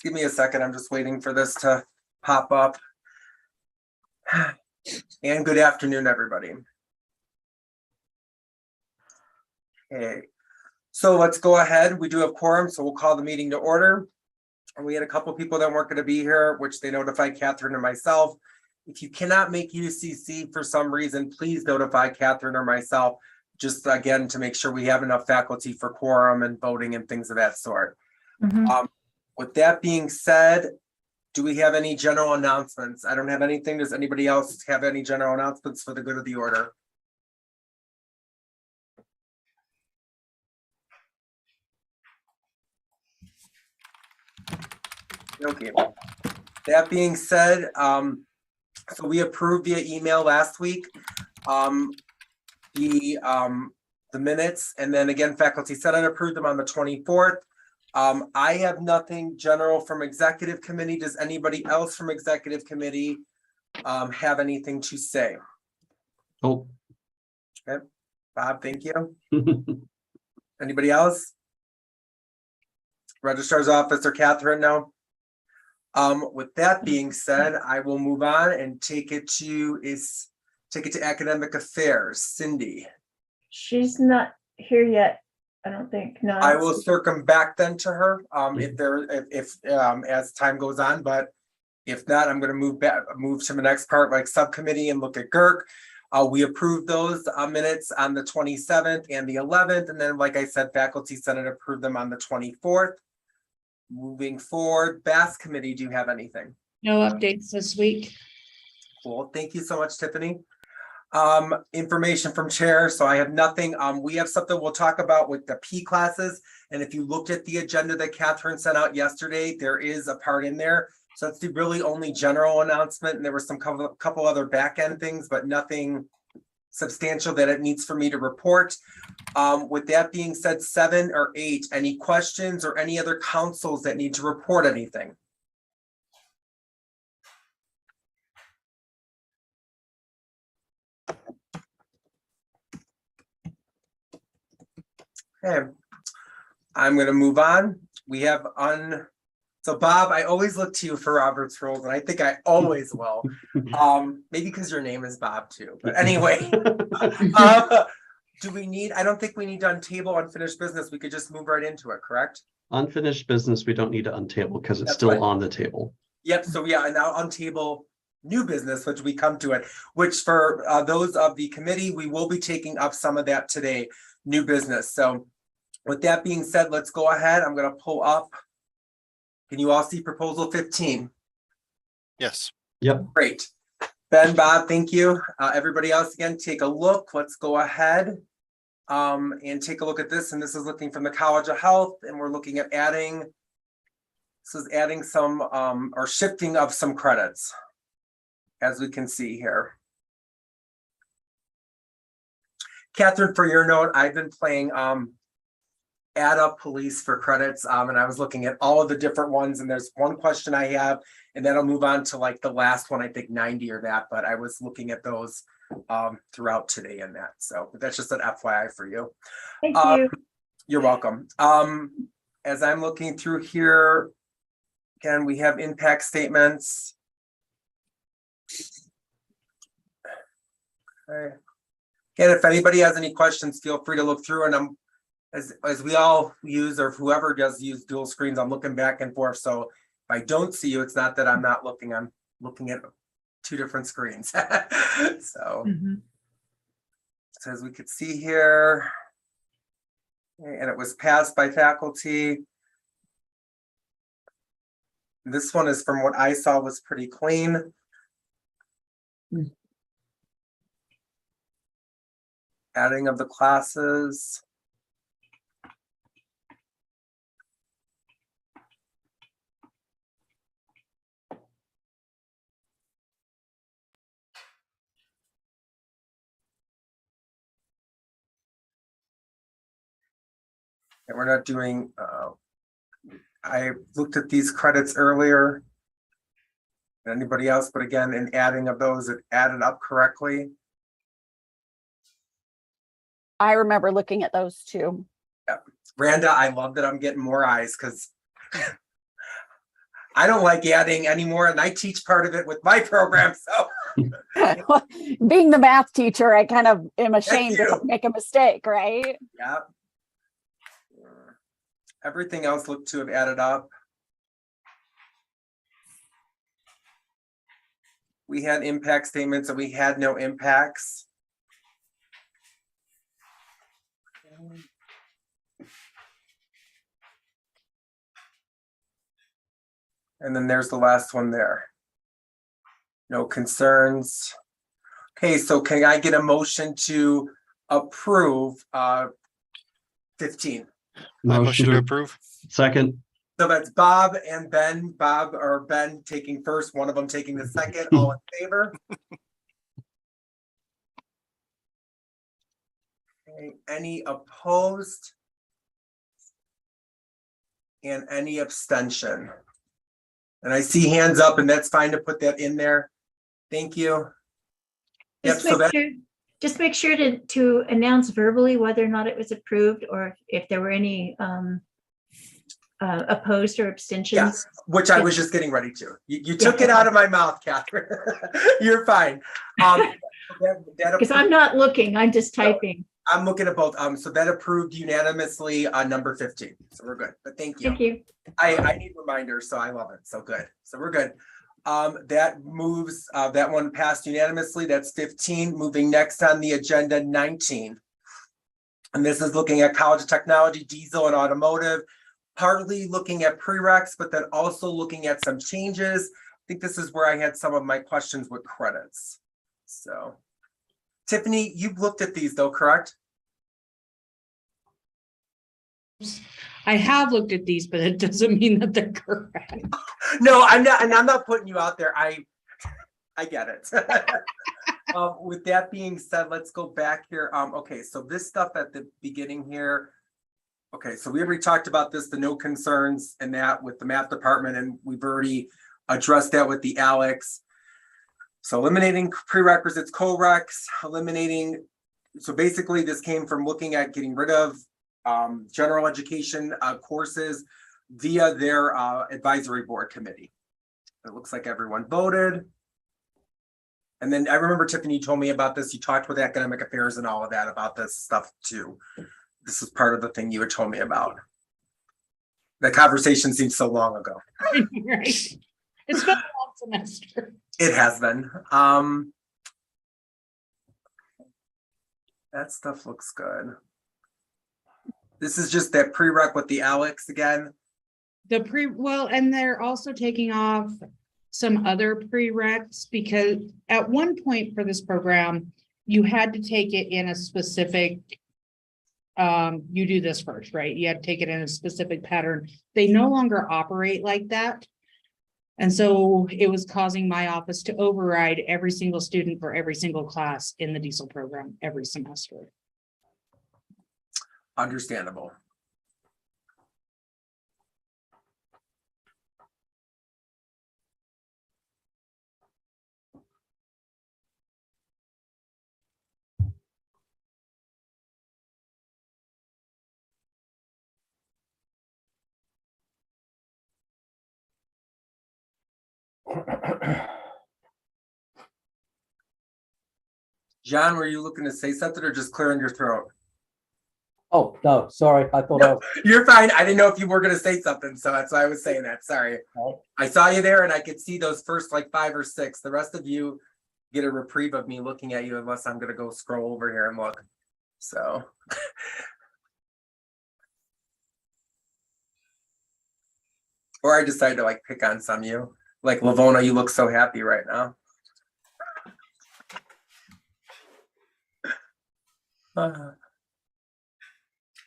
Just give me a second. I'm just waiting for this to pop up. And good afternoon, everybody. Okay, so let's go ahead. We do have quorum, so we'll call the meeting to order. And we had a couple people that weren't going to be here, which they notified Catherine and myself. If you cannot make UCC for some reason, please notify Catherine or myself, just again, to make sure we have enough faculty for quorum and voting and things of that sort. With that being said, do we have any general announcements? I don't have anything. Does anybody else have any general announcements for the good of the order? Okay. That being said, so we approved via email last week, the minutes, and then again, Faculty Senate approved them on the 24th. I have nothing general from Executive Committee. Does anybody else from Executive Committee have anything to say? Oh. Okay, Bob, thank you. Anybody else? Registrar's Office or Catherine, no? With that being said, I will move on and take it to Academic Affairs. Cindy. She's not here yet, I don't think. No. I will circle back then to her, if as time goes on, but if not, I'm gonna move to the next part, like subcommittee, and look at GERC. We approved those minutes on the 27th and the 11th, and then, like I said, Faculty Senate approved them on the 24th. Moving forward, BAS Committee, do you have anything? No updates this week. Cool, thank you so much, Tiffany. Information from chair, so I have nothing. We have something we'll talk about with the P classes, and if you looked at the agenda that Catherine sent out yesterday, there is a part in there. So that's the really only general announcement, and there were some couple other back end things, but nothing substantial that it needs for me to report. With that being said, 7 or 8, any questions or any other councils that need to report anything? Okay, I'm going to move on. We have so Bob, I always look to you for Robert's rules, and I think I always will. Maybe because your name is Bob too, but anyway. Do we need, I don't think we need to untable unfinished business. We could just move right into it, correct? Unfinished business, we don't need to untable because it's That's still right. on the table. Yep, so yeah, and now untable new business, which we come to it, which for those of the committee, we will be taking up some of that today, new business. So with that being said, let's go ahead. I'm going to pull up. Can you all see proposal 15? Yes. Yep. Great. Ben, Bob, thank you. Everybody else, again, take a look. Let's go ahead and take a look at this. And this is looking from the College of Health, and we're looking at adding, this is adding some or shifting of some credits, as we can see here. Catherine, for your note, I've been playing add up police for credits, and I was looking at all of the different ones, and there's one question I have, and then I'll move on to like the last one, I think 90 or that, but I was looking at those throughout today and that, so that's just an FYI for you. Thank you. You're welcome. As I'm looking through here, again, we have impact statements. Okay. Again, if anybody has any questions, feel free to look through, and I'm as we all use, or whoever does use dual screens, I'm looking back and forth. So if I don't see you, it's not that I'm not looking, I'm looking at 2 different screens. So, so as we could see here, and it was passed by faculty. This one is, from what I saw, was pretty clean. Adding of the classes. And we're not doing, I looked at these credits earlier. Anybody else, but again, in adding of those, it added up correctly. I remember looking at those too. Randa, I love that I'm getting more eyes, because I don't like adding anymore, and I teach part of it with my program, so. Being the math teacher, I kind of am ashamed you. to make a mistake, right? Yeah. Everything else looked to have added up. We had impact statements and we had no impacts. And then there's the last one there. No concerns. Okay, so can I get a motion to approve 15? I motion to to approve. second. So that's Bob and Ben. Bob or Ben taking first, one of them taking the second. All in favor? Okay, any opposed? And any abstention? And I see hands up, and that's fine to put that in there. Thank you. Yep, Just so that, just make sure to announce verbally whether or not it was approved or if there were any opposed or abstentions. which I was just getting ready to. You took it out of my mouth, Catherine. You're fine. Because I'm not looking, I'm just typing. I'm looking at both. So that approved unanimously on number 15. So we're good, but thank you. Thank you. I need reminders, so I love it. So good. So we're good. That moves, that one passed unanimously. That's 15. Moving next on the agenda, 19. And this is looking at College of Technology, diesel and automotive, partly looking at prereqs, but then also looking at some changes. I think this is where I had some of my questions with credits. So Tiffany, you've looked at these though, correct? I have looked at these, but it doesn't mean that they're correct. No, I'm not, and I'm not putting you out there. I get it. With that being said, let's go back here. Okay, so this stuff at the beginning here. Okay, so we already talked about this, the no concerns and that with the math department, and we've already addressed that with the Alex. So eliminating prerequisites, co-recs, eliminating. So basically this came from looking at getting rid of general education courses via their advisory board committee. It looks like everyone voted. And then I remember Tiffany, you told me about this. You talked with academic affairs and all of that about this stuff too. This is part of the thing you had told me about. The conversation seems so long ago. Right. It's been a long semester. It has been. That stuff looks good. This is just that prereq with the Alex again. Well, and they're also taking off some other prereqs because at one point for this program, you had to take it in a specific, you do this first, right? You had to take it in a specific pattern. They no longer operate like that. And so it was causing my office to override every single student for every single class in the diesel program every semester. Understandable. John, were you looking to say something or just clearing your throat? Oh, no, sorry. I thought I was. You're fine. I didn't know if you were going to say something, so that's why I was saying that. Sorry. No. I saw you there and I could see those first like 5 or 6. The rest of you get a reprieve of me looking at you unless I'm going to go scroll over here and look. So. Or I decide to like pick on some of you. Like Lavona, you look so happy right now.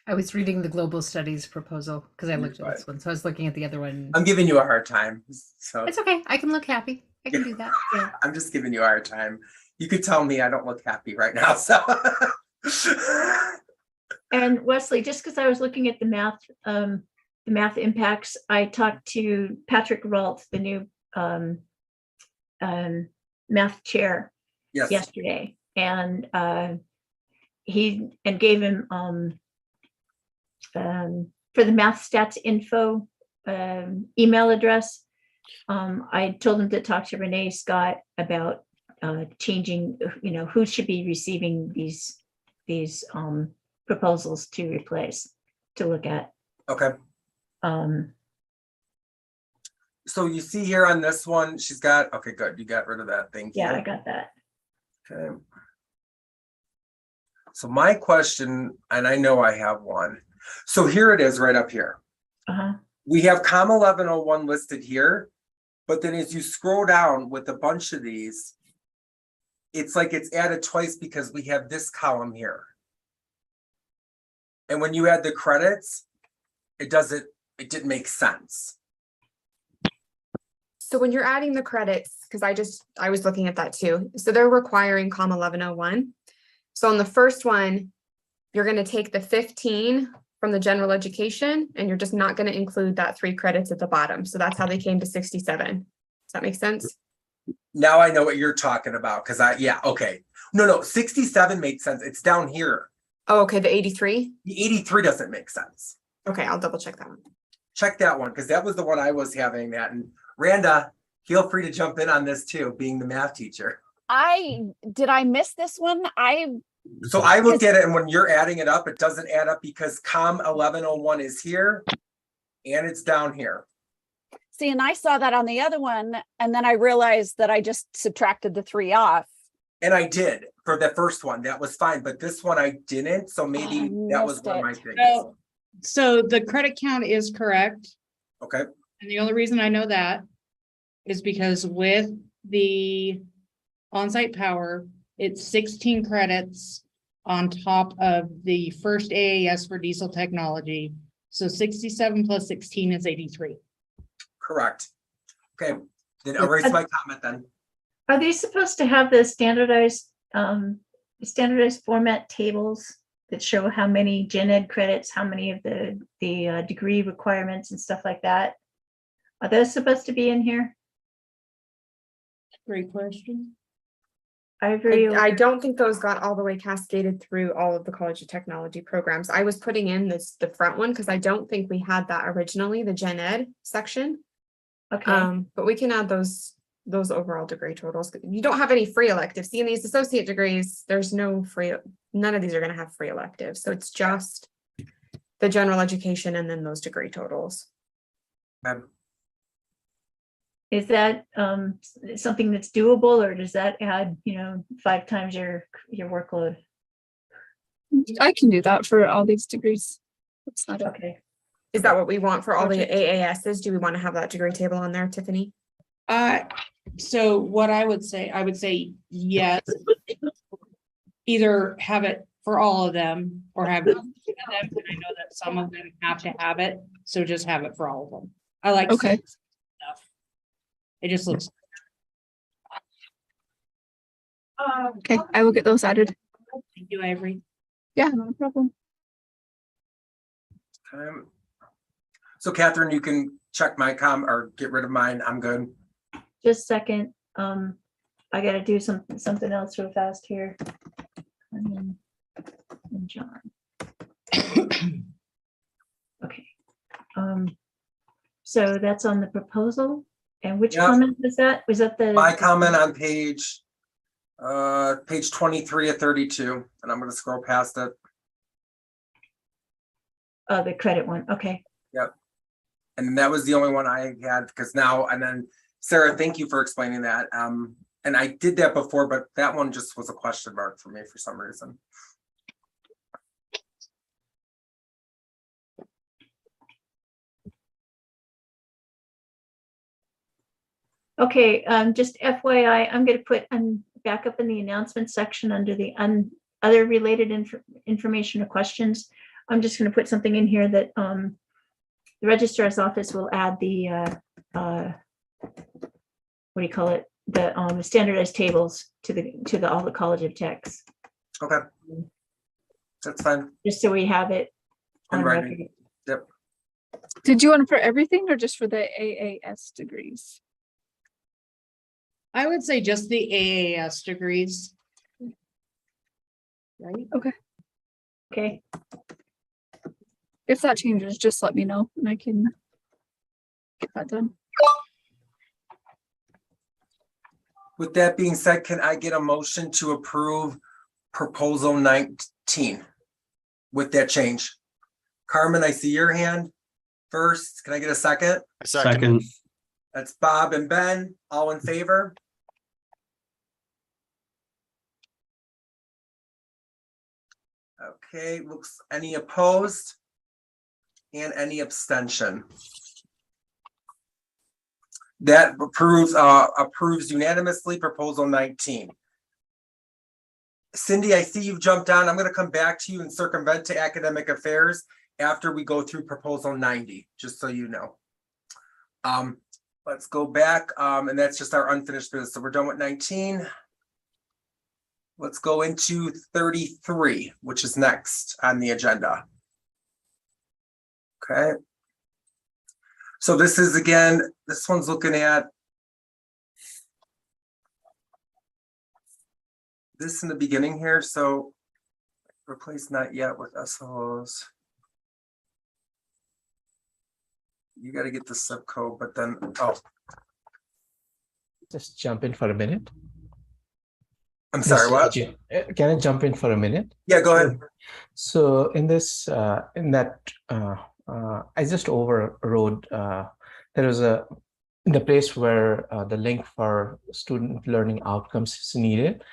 I was reading the global studies proposal because I looked at this one. So I was looking at the other one. I'm giving you a hard time. So It's okay. I can look happy. I can do that. Yeah. I'm just giving you a hard time. You could tell me I don't look happy right now. So And Wesley, just because I was looking at the math impacts, I talked to Patrick Ralt, the new math chair yes. yesterday, and gave him for the math stats info email address. I told him to talk to Renee Scott about changing, who should be receiving these proposals to replace, to look at. Okay, so you see here on this one, she's got, okay, good, you got rid of that, thank you. Yeah, I got that. Okay. So my question, and I know I have one. So here it is right up here. Uh-huh. We have COM 1101 listed here, but then as you scroll down with a bunch of these, it's like it's added twice because we have this column here. And when you add the credits, it didn't make sense. So when you're adding the credits, because I was looking at that too. So they're requiring COM 1101. So on the first one, you're going to take the 15 from the general education, and you're just not going to include that 3 credits at the bottom. So that's how they came to 67. Does that make sense? Now I know what you're talking about, because yeah, okay. No, 67 makes sense. It's down here. Oh, okay, the 83. The 83 doesn't make sense. Okay, I'll double check that one. Check that one, because that was the one I was having that. And Randa, feel free to jump in on this too, being the math teacher. Did I miss this one? So I looked at it, and when you're adding it up, it doesn't add up because COM 1101 is here and it's down here. See, and I saw that on the other one, and then I realized that I just subtracted the 3 off. And I did for the first one. That was fine, but this one I didn't. So maybe that was missed one of my it. things. So the credit count is correct. Okay, And the only reason I know that is because with the on-site power, it's 16 credits on top of the first AAS for diesel technology. So 67 plus 16 is 83. correct. Okay, then erase my comment then. Are they supposed to have the standardized format tables that show how many gen ed credits, how many of the degree requirements and stuff like that? Are those supposed to be in here? Great question. I agree. I don't think those got all the way cascaded through all of the College of Technology programs. I was putting in the front one because I don't think we had that originally, the gen ed section. Okay, But we can add those overall degree totals. You don't have any free electives. See, in these associate degrees, there's no free, none of these are going to have free electives. So it's just the general education and then those degree totals. is that something that's doable, or does that add 5 times your workload? I can do that for all these degrees. That's not okay. Okay, Is that what we want for all the Perfect. AASs? Do we want to have that degree table on there, Tiffany? So what I would say yes. Either have it for all of them or have it. I know that some of them have to have it, so just have it for all of them. I like. Okay. Stuff. It just looks. Okay, I will get those added. Thank you, Avery. Yeah, no problem. So Catherine, you can check my or get rid of mine. I'm good. just a second. I gotta do something else real fast here. And John. Okay. So that's on the proposal, and which Yeah. comment was that? Was that the? My comment on page 23 of 32, and I'm gonna scroll past it. Oh, the credit one, okay. And that was the only one I had, because now, and then Sarah, thank you for explaining that. And I did that before, but that one just was a question mark for me for some reason. Okay, just FYI, I'm gonna put back up in the announcement section under the other related information or questions. I'm just gonna put something in here that the registrar's office will add the what do you call it? The standardized tables to all the College of Techs, Okay. That's fine. just so we have it In on writing. record. Yep. Did you want it for everything or just for the AAS degrees? I would say just the AAS degrees. Right? Okay, If that changes, just let me know and I can get that done. With that being said, can I get a motion to approve proposal 19 with that change? Carmen, I see your hand first. Can I get a second? I second. Second, That's Bob and Ben, all in favor? Okay, looks, any opposed? And any abstention? That approves unanimously proposal 19. Cindy, I see you've jumped on. I'm gonna come back to you and circumvent to academic affairs after we go through proposal 90, just so you know. Let's go back, and that's just our unfinished business. So we're done with 19. Let's go into 33, which is next on the agenda. Okay. So this is, again, this one's looking at this in the beginning here. So replace not yet with SOs. You got to get the subcode, but then, oh, Just jump in for a minute. I'm sorry, what? Can I jump in for a minute? Yeah, go ahead. So in this, I just overrode, there was in the place where the link for student learning outcomes is needed.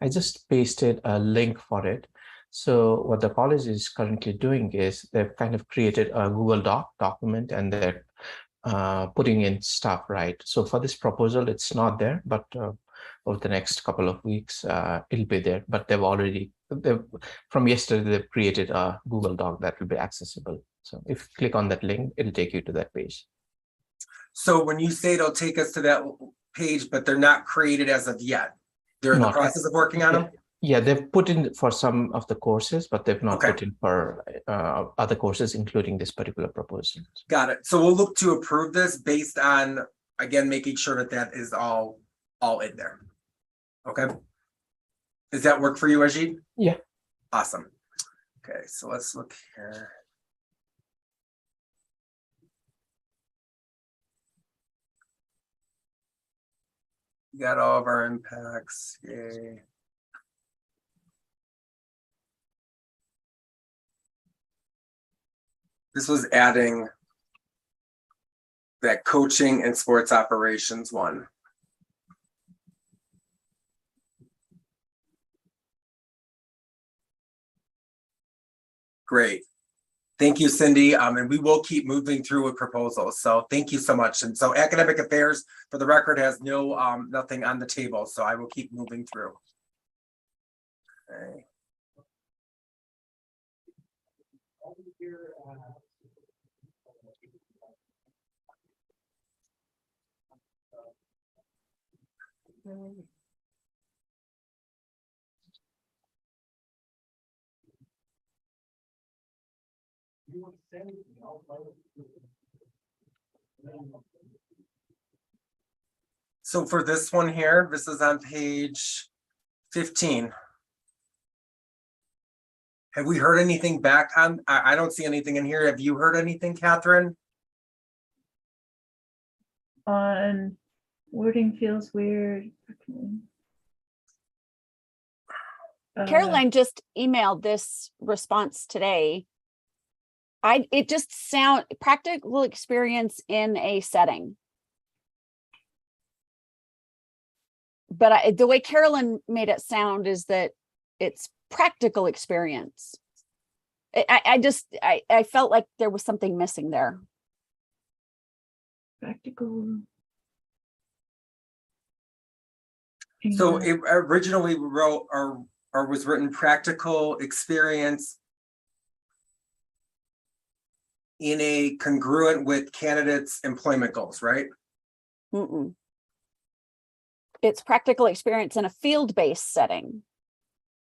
I just pasted a link for it. So what the college is currently doing is they've kind of created a Google Doc document and they're putting in stuff, right? So for this proposal, it's not there, but over the next couple of weeks, it'll be there. But from yesterday, they've created a Google Doc that will be accessible. So if you click on that link, it'll take you to that page. So when you say it'll take us to that page, but they're not created as of yet, they're in the Not- process of working on them? Yeah, they've put in for some of the courses, but they've not Okay. put in for other courses, including this particular proposal. Got it. So we'll look to approve this based on, again, making sure that that is all in there. Okay. Does that work for you, Ajit? Yeah. Awesome. Okay, so let's look here. We got all of our impacts. Yay. This was adding that coaching and sports operations one. Great. Thank you, Cindy. And we will keep moving through with proposals. So thank you so much. And so academic affairs, for the record, has no nothing on the table. So I will keep moving through. Okay. So for this one here, this is on page 15. Have we heard anything back on, I don't see anything in here. Have you heard anything, Catherine? On wording feels weird. Caroline just emailed this response today. It just sound practical experience in a setting. But the way Carolyn made it sound is that it's practical experience. I felt like there was something missing there. Practical. So it originally wrote or was written practical experience in a congruent with candidates' employment goals, right? Mm-mm. It's practical experience in a field-based setting,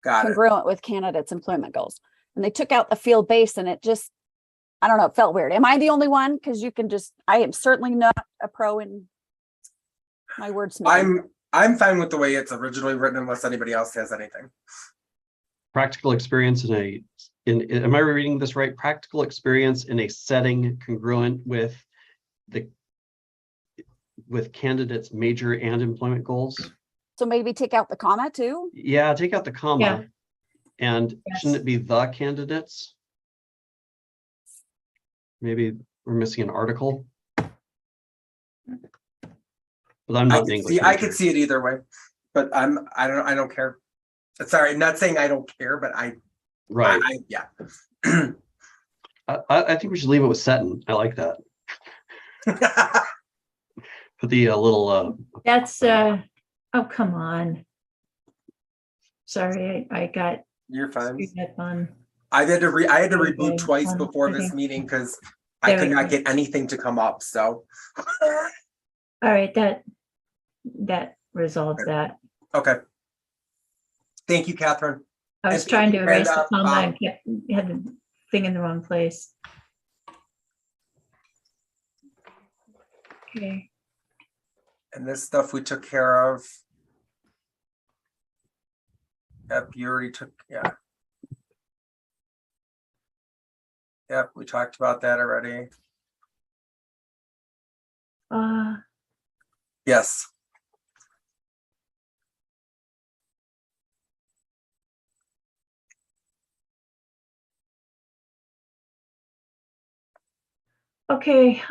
Got it. congruent with candidates' employment goals. And they took out the field-based and it just, I don't know, it felt weird. Am I the only one? Because I am certainly not a pro in my wordsmithing. I'm fine with the way it's originally written unless anybody else has anything. practical experience am I reading this right? Practical experience in a setting congruent with candidates' major and employment goals? So maybe take out the comma too? Yeah, take out the comma. And Yes. shouldn't it be the candidates? Maybe we're missing an article. But I'm not an English I could major. see it either way, but I don't care. Sorry, not saying I don't care, but Right. yeah. I think we should leave it with Seton. I like that. Put the little That's, oh, come on. Sorry, I got You're fine. screwed up on. I had to Okay, reboot twice one before this second. meeting because I There could we not go. get anything to come up, so. All right, that resolves that. Okay. Thank you, Catherine. I was And trying to erase the Brenda, comma and kept, had the thing in the wrong place. Okay, And this stuff we took care of. Yep, you already took, yeah. Yep, we talked about that already. Yes. okay,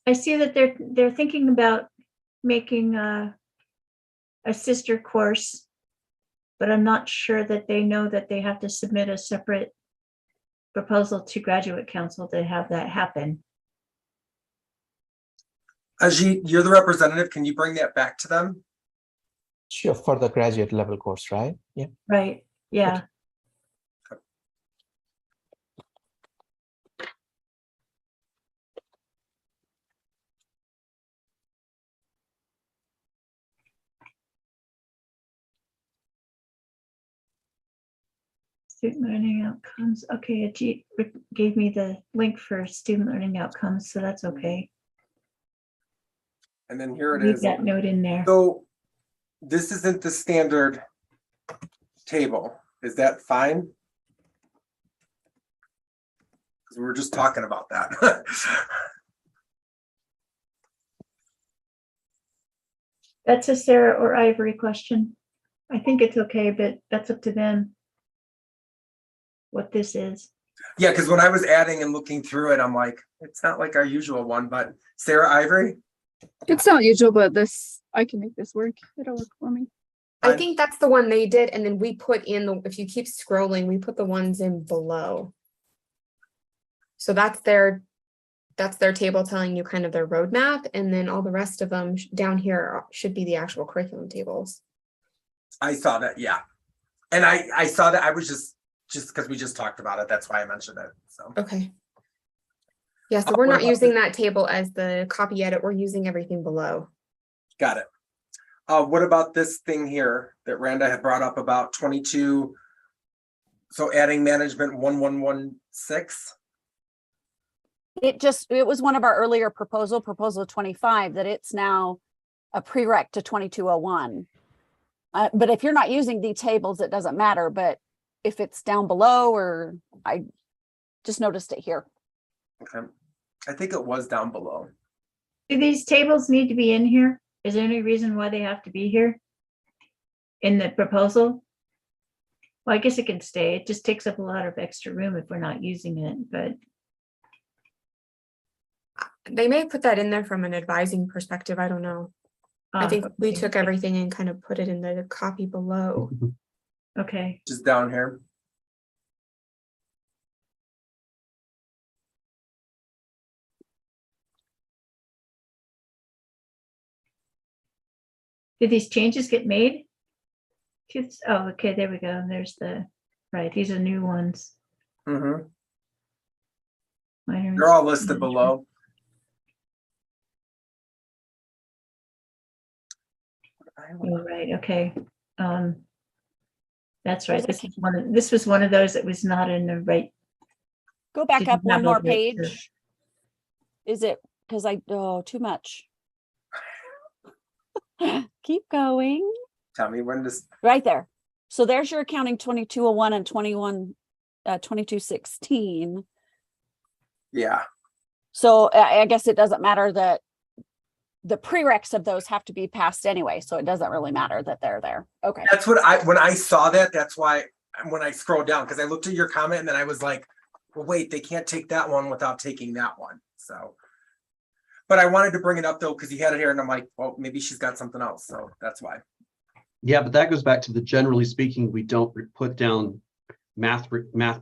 I see that they're thinking about making a sister course, but I'm not sure that they know that they have to submit a separate proposal to graduate council to have that happen. Ajit, you're the representative. Can you bring that back to them? Sure, for the graduate level course, right? Yeah. Right, yeah. Student learning outcomes. Okay, Ajit gave me the link for student learning outcomes, so that's okay. And then here it Leave is. that note in there. So this isn't the standard table. Is that fine? Because we were just talking about that. That's a Sarah or Ivory question. I think it's okay, but that's up to them. What this is. Yeah, because when I was adding and looking through it, I'm like, it's not like our usual one, but Sarah Ivory? It's not usual, but this, I can make this work. It'll work for me. I Fine. think that's the one they did, and then we put in the, if you keep scrolling, we put the ones in below. So that's their table telling you kind of their roadmap, and then all the rest of them down here should be the actual curriculum tables. I saw that, yeah. And I saw that, I was just because we just talked about it, that's why I mentioned it, so. Okay. Yeah, so Uh, we're what not about using the- that table as the copy edit, we're using everything below. Got it. What about this thing here that Randa had brought up about 22? So adding management 1116? It was one of our earlier proposal 25, that it's now a prereq to 2201. But if you're not using the tables, it doesn't matter, but if it's down below, or I just noticed it here. Okay, I think it was down below. Do these tables need to be in here? Is there any reason why they have to be here? In the proposal? Well, I guess it can stay. It just takes up a lot of extra room if we're not using it, but They may put that in there from an advising perspective, I don't know. I think we okay. took everything and kind of put it in the copy below. Okay, Just down here. did these changes get made? Oh, okay, there we go. There's the, right, these are new ones. Mhm. Minor They're all listed management. below. Oh, right, okay. That's right. This was one of those that was not in the right. Go back Didn't up one have more all the right to- page. Is it, because too much. Keep going. Tell me when this, Right there. So there's your accounting 2201 and 2216. yeah, So I guess it doesn't matter that the prereqs of those have to be passed anyway, so it doesn't really matter that they're there. Okay. That's what when I saw that, that's why, when I scrolled down, because I looked at your comment and then I was like, well, wait, they can't take that one without taking that one, so. But I wanted to bring it up though, because you had it here and I'm like, well, maybe she's got something else, so that's why. Yeah, but that goes back to the generally speaking, we don't put down math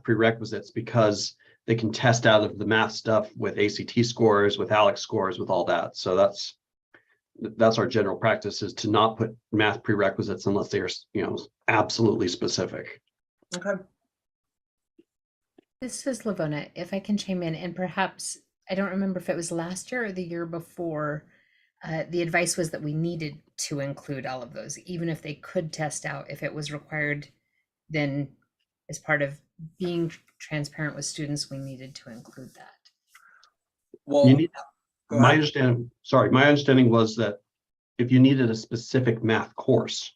prerequisites because they can test out of the math stuff with ACT scores, with ALEC scores, with all that. So that's our general practice, is to not put math prerequisites unless they are, absolutely specific. Okay. This is Lavona, if I can chime in, and perhaps, I don't remember if it was last year or the year before, the advice was that we needed to include all of those, even if they could test out. If it was required, then as part of being transparent with students, we needed to include that. Well, You need, go my ahead. understanding was that if you needed a specific math course,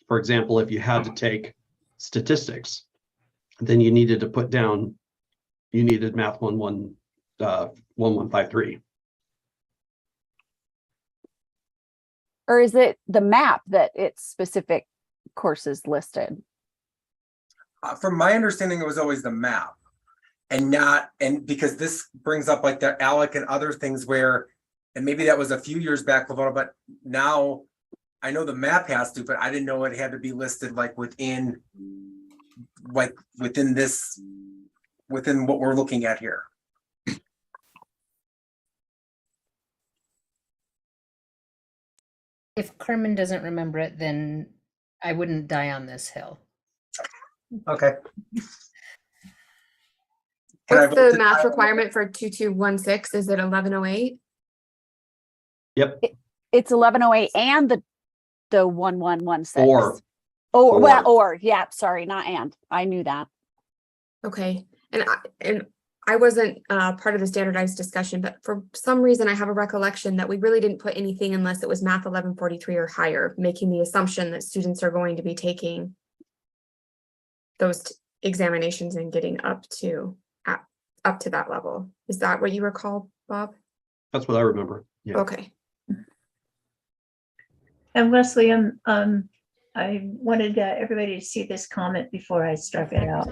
for example, if you had to take statistics, then you needed to put down, you needed math 1153. Or is it the map that it's specific courses listed? From my understanding, it was always the map. And because this brings up like the ALEC and other things where, and maybe that was a few years back, Lavona, but now I know the map has to, but I didn't know it had to be listed like within what we're looking at here. If Carmen doesn't remember it, then I wouldn't die on this hill. Okay. Can I What's vote the to math die? requirement for 2216? Is it 1108? Yep. It's 1108 and the 1116. Or. Oh, well, Or. yeah, sorry, not and. I knew that. Okay, and I wasn't part of the standardized discussion, but for some reason I have a recollection that we really didn't put anything unless it was math 1143 or higher, making the assumption that students are going to be taking those examinations and getting up to that level. Is that what you recall, Bob? That's what I remember. Yeah. Okay. And Wesley, I wanted everybody to see this comment before I struck it out.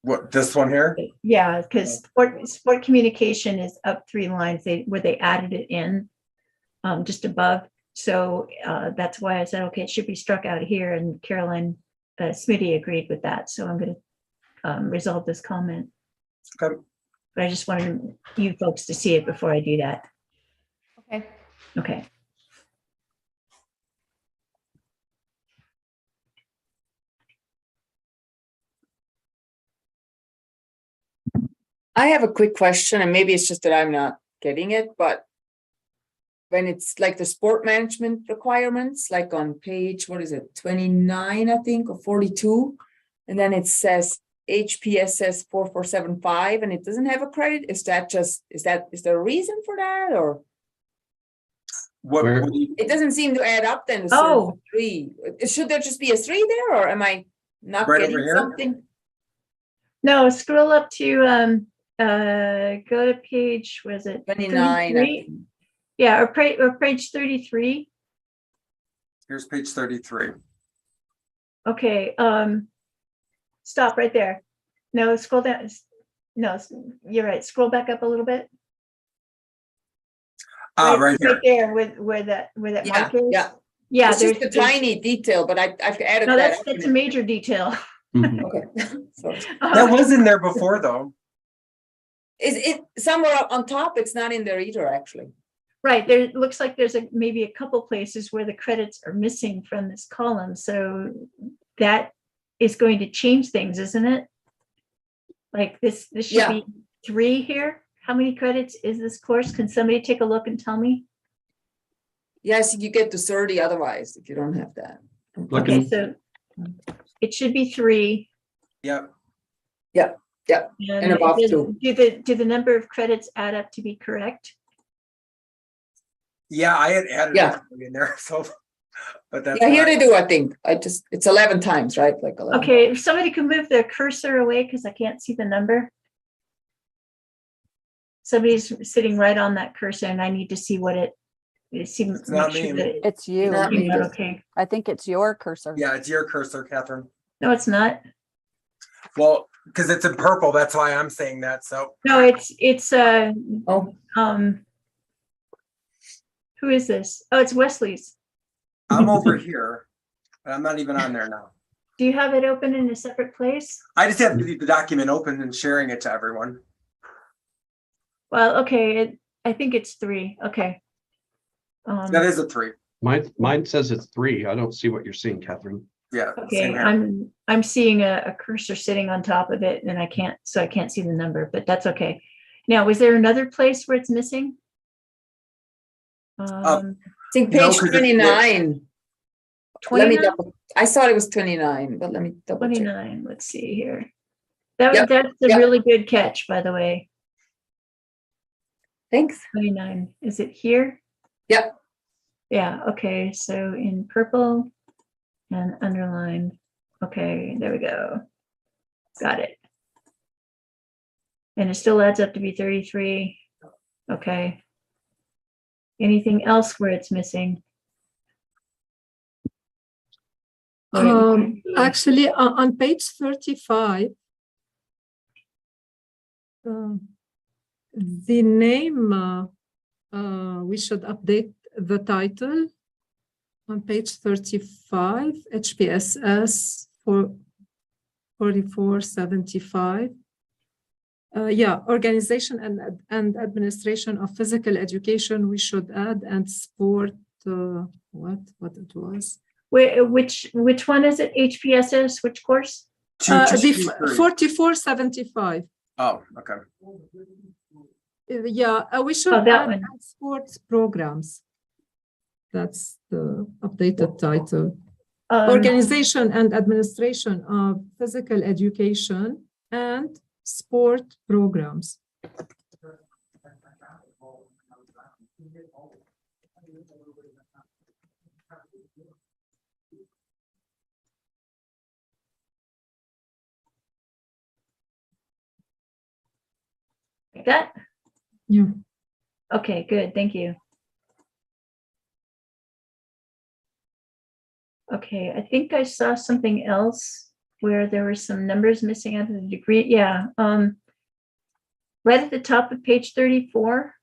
What, this one here? Yeah, because sport communication is up 3 lines where they added it in just above. So that's why I said, okay, it should be struck out here. And Caroline Smitty agreed with that. So I'm going to resolve this comment. Okay. But I just wanted you folks to see it before I do that. Okay. Okay. I have a quick question, and maybe it's just that I'm not getting it, but when it's like the sport management requirements, like on page, what is it, 29, I think, or 42, and then it says HPSS 4475, and it doesn't have a credit. Is there a reason for that, or What? Where- it doesn't seem to add up then? To Oh. 3. Should there just be a 3 there, or am I not Right over getting here? something? No, scroll up to go to page, was it 29, I 33? think. Yeah, or page 33. Here's page 33. Okay, stop right there. No, scroll down. No, you're right. Scroll back up a little bit. Right here. Right there where that Yeah, mark is. yeah. Yeah, It's just a there's tiny detail, but I've added no, that. that's a major detail. Mhm. Okay. Sorry. That was in there before though. Is it somewhere up on top? It's not in there either, actually. Right, there it looks like there's maybe a couple places where the credits are missing from this column, so that is going to change things, isn't it? Like this should Yeah. be 3 here. How many credits is this course? Can somebody take a look and tell me? Yes, you get to 30 otherwise if you don't have that. Looking- Okay, so it should be 3. Yep. And above 2. Do the number of credits add up to be correct? Yeah, I had added Yeah. it in there, so, but that's. Yeah, here fine. they do, I think. It's 11 times, right? Like 11. Okay, if somebody can move their cursor away because I can't see the number. somebody's sitting right on that cursor and I need to see what it seems. not me. It's you. Not me. Okay, I think it's your cursor. Yeah, it's your cursor, Catherine. no, it's not. Well, because it's in purple, that's why I'm saying that, so. No, it's Oh, who is this? Oh, it's Wesley's. I'm over here, and I'm not even on there now. Do you have it open in a separate place? I just have to leave the document open and sharing it to everyone. Well, okay, I think it's 3. Okay. That is a 3. Mine says it's 3. I don't see what you're seeing, Catherine. Yeah. Okay, same here. I'm seeing a cursor sitting on top of it and I can't see the number, but that's okay. Now, was there another place where it's missing? I think No, page 'cause it's 29. Let me 29? double, I thought it was 29, but let me double check. 29, let's see here. Yep, That's a yep. really good catch, by the way. Thanks. 29, is it here? Yep. Yeah, okay, so in purple and underlined. Okay, there we go. Got it. And it still adds up to be 33. Okay. Anything else where it's missing? Actually, on page 35, the name, we should update the title on page 35, HPSS for 4475. Yeah, organization and administration of physical education, we should add, and sport, what it was. Which one is it? HPSS, which course? The 4475. Oh, okay. Yeah, we should Oh, that add one. sports programs. That's the updated title. Um, Organization and administration of physical education and sport programs. like that? Yeah. Okay, good, thank you. Okay, I think I saw something else where there were some numbers missing out of the degree. Yeah, right at the top of page 34.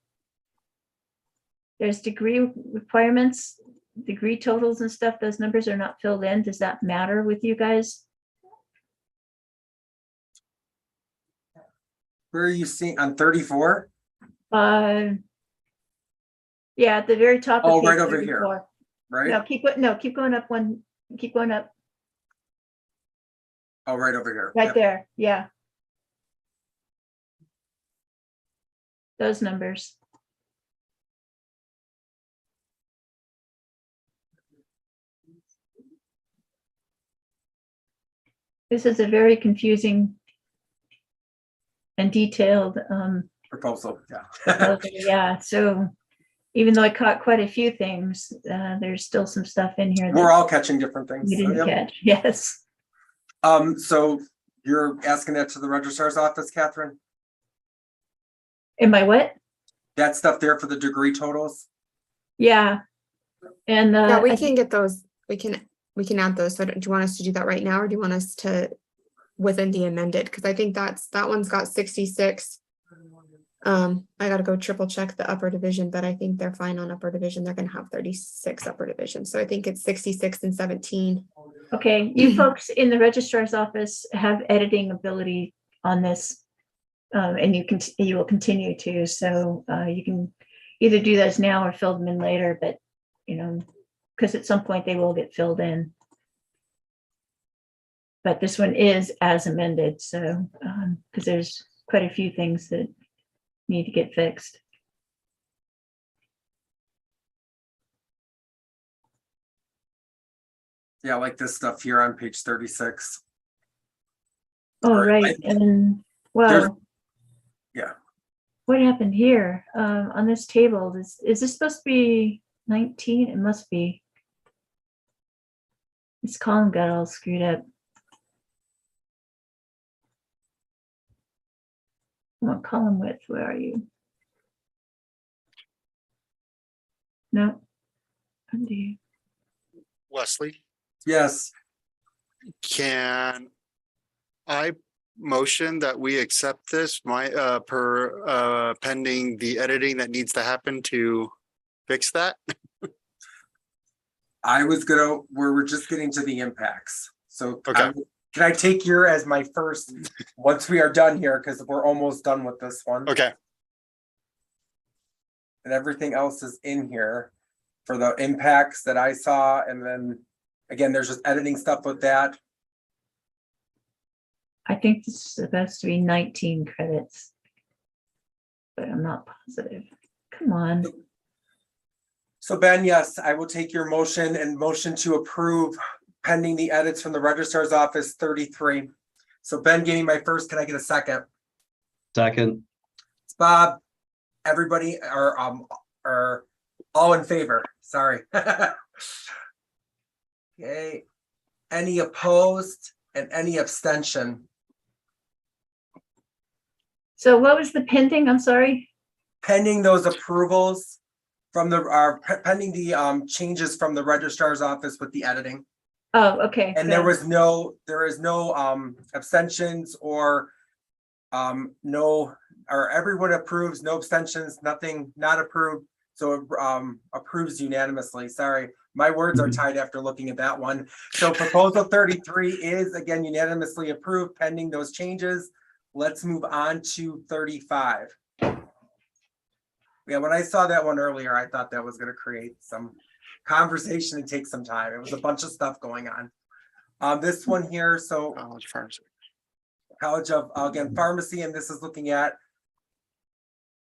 There's degree requirements, degree totals and stuff. Those numbers are not filled in. Does that matter with you guys? Where are you seeing on 34? Yeah, at the very top. of Oh, page right over here. 34. Right? No, keep going up one, keep going up, Oh, right over here. right Yep. there, yeah. Those numbers. This is a very confusing and detailed, Proposal, yeah. proposal, yeah, so even though I caught quite a few things, there's still some stuff in here We're that all catching different things. we so, didn't yep. catch, yes. So you're asking that to the registrar's office, Catherine? Am I what? That stuff there for the degree totals? Yeah. And, Yeah, we I can get those, we can add those. So do you want us to do that right now or do you want us to within the amended? Because I think that one's got 66. I gotta go triple check the upper division, but I think they're fine on upper division. They're gonna have 36 upper division. So I think it's 66 and 17. Okay, you folks in the registrar's office have editing ability on this. And you will continue to, so you can either do those now or fill them in later, but because at some point they will get filled in. But this one is as amended, so because there's quite a few things that need to get fixed. Yeah, like this stuff here on page 36. Oh, Or right, I- and There's- well. yeah. What happened here on this table? Is this supposed to be 19? It must be. This column got all screwed up. Come on, column width, where are you? No. Undo. Wesley, Yes, can I motion that we accept this, pending the editing that needs to happen to fix that? we're just getting to the impacts, so. Okay. Can I take your as my first, once we are done here, because we're almost done with this one. Okay, And everything else is in here for the impacts that I saw, and then, again, there's just editing stuff with that. I think this is supposed to be 19 credits. But I'm not positive. Come on. So Ben, yes, I will take your motion and motion to approve pending the edits from the registrar's office 33. So Ben gave me my first, can I get a second? Second, It's Bob, everybody are all in favor, sorry. Okay, any opposed and any abstention? So what was the pending? I'm sorry. Pending those approvals from pending the changes from the registrar's office with the editing. Oh, okay. And there is no abstentions or no, or everyone approves, no abstentions, nothing not approved. So it approves unanimously. Sorry, my words are tied after looking at that one. So proposal 33 is again unanimously approved pending those changes. Let's move on to 35. Yeah, when I saw that one earlier, I thought that was going to create some conversation and take some time. It was a bunch of stuff going on. This one here, so college pharmacy. College of, again, Pharmacy, and this is looking at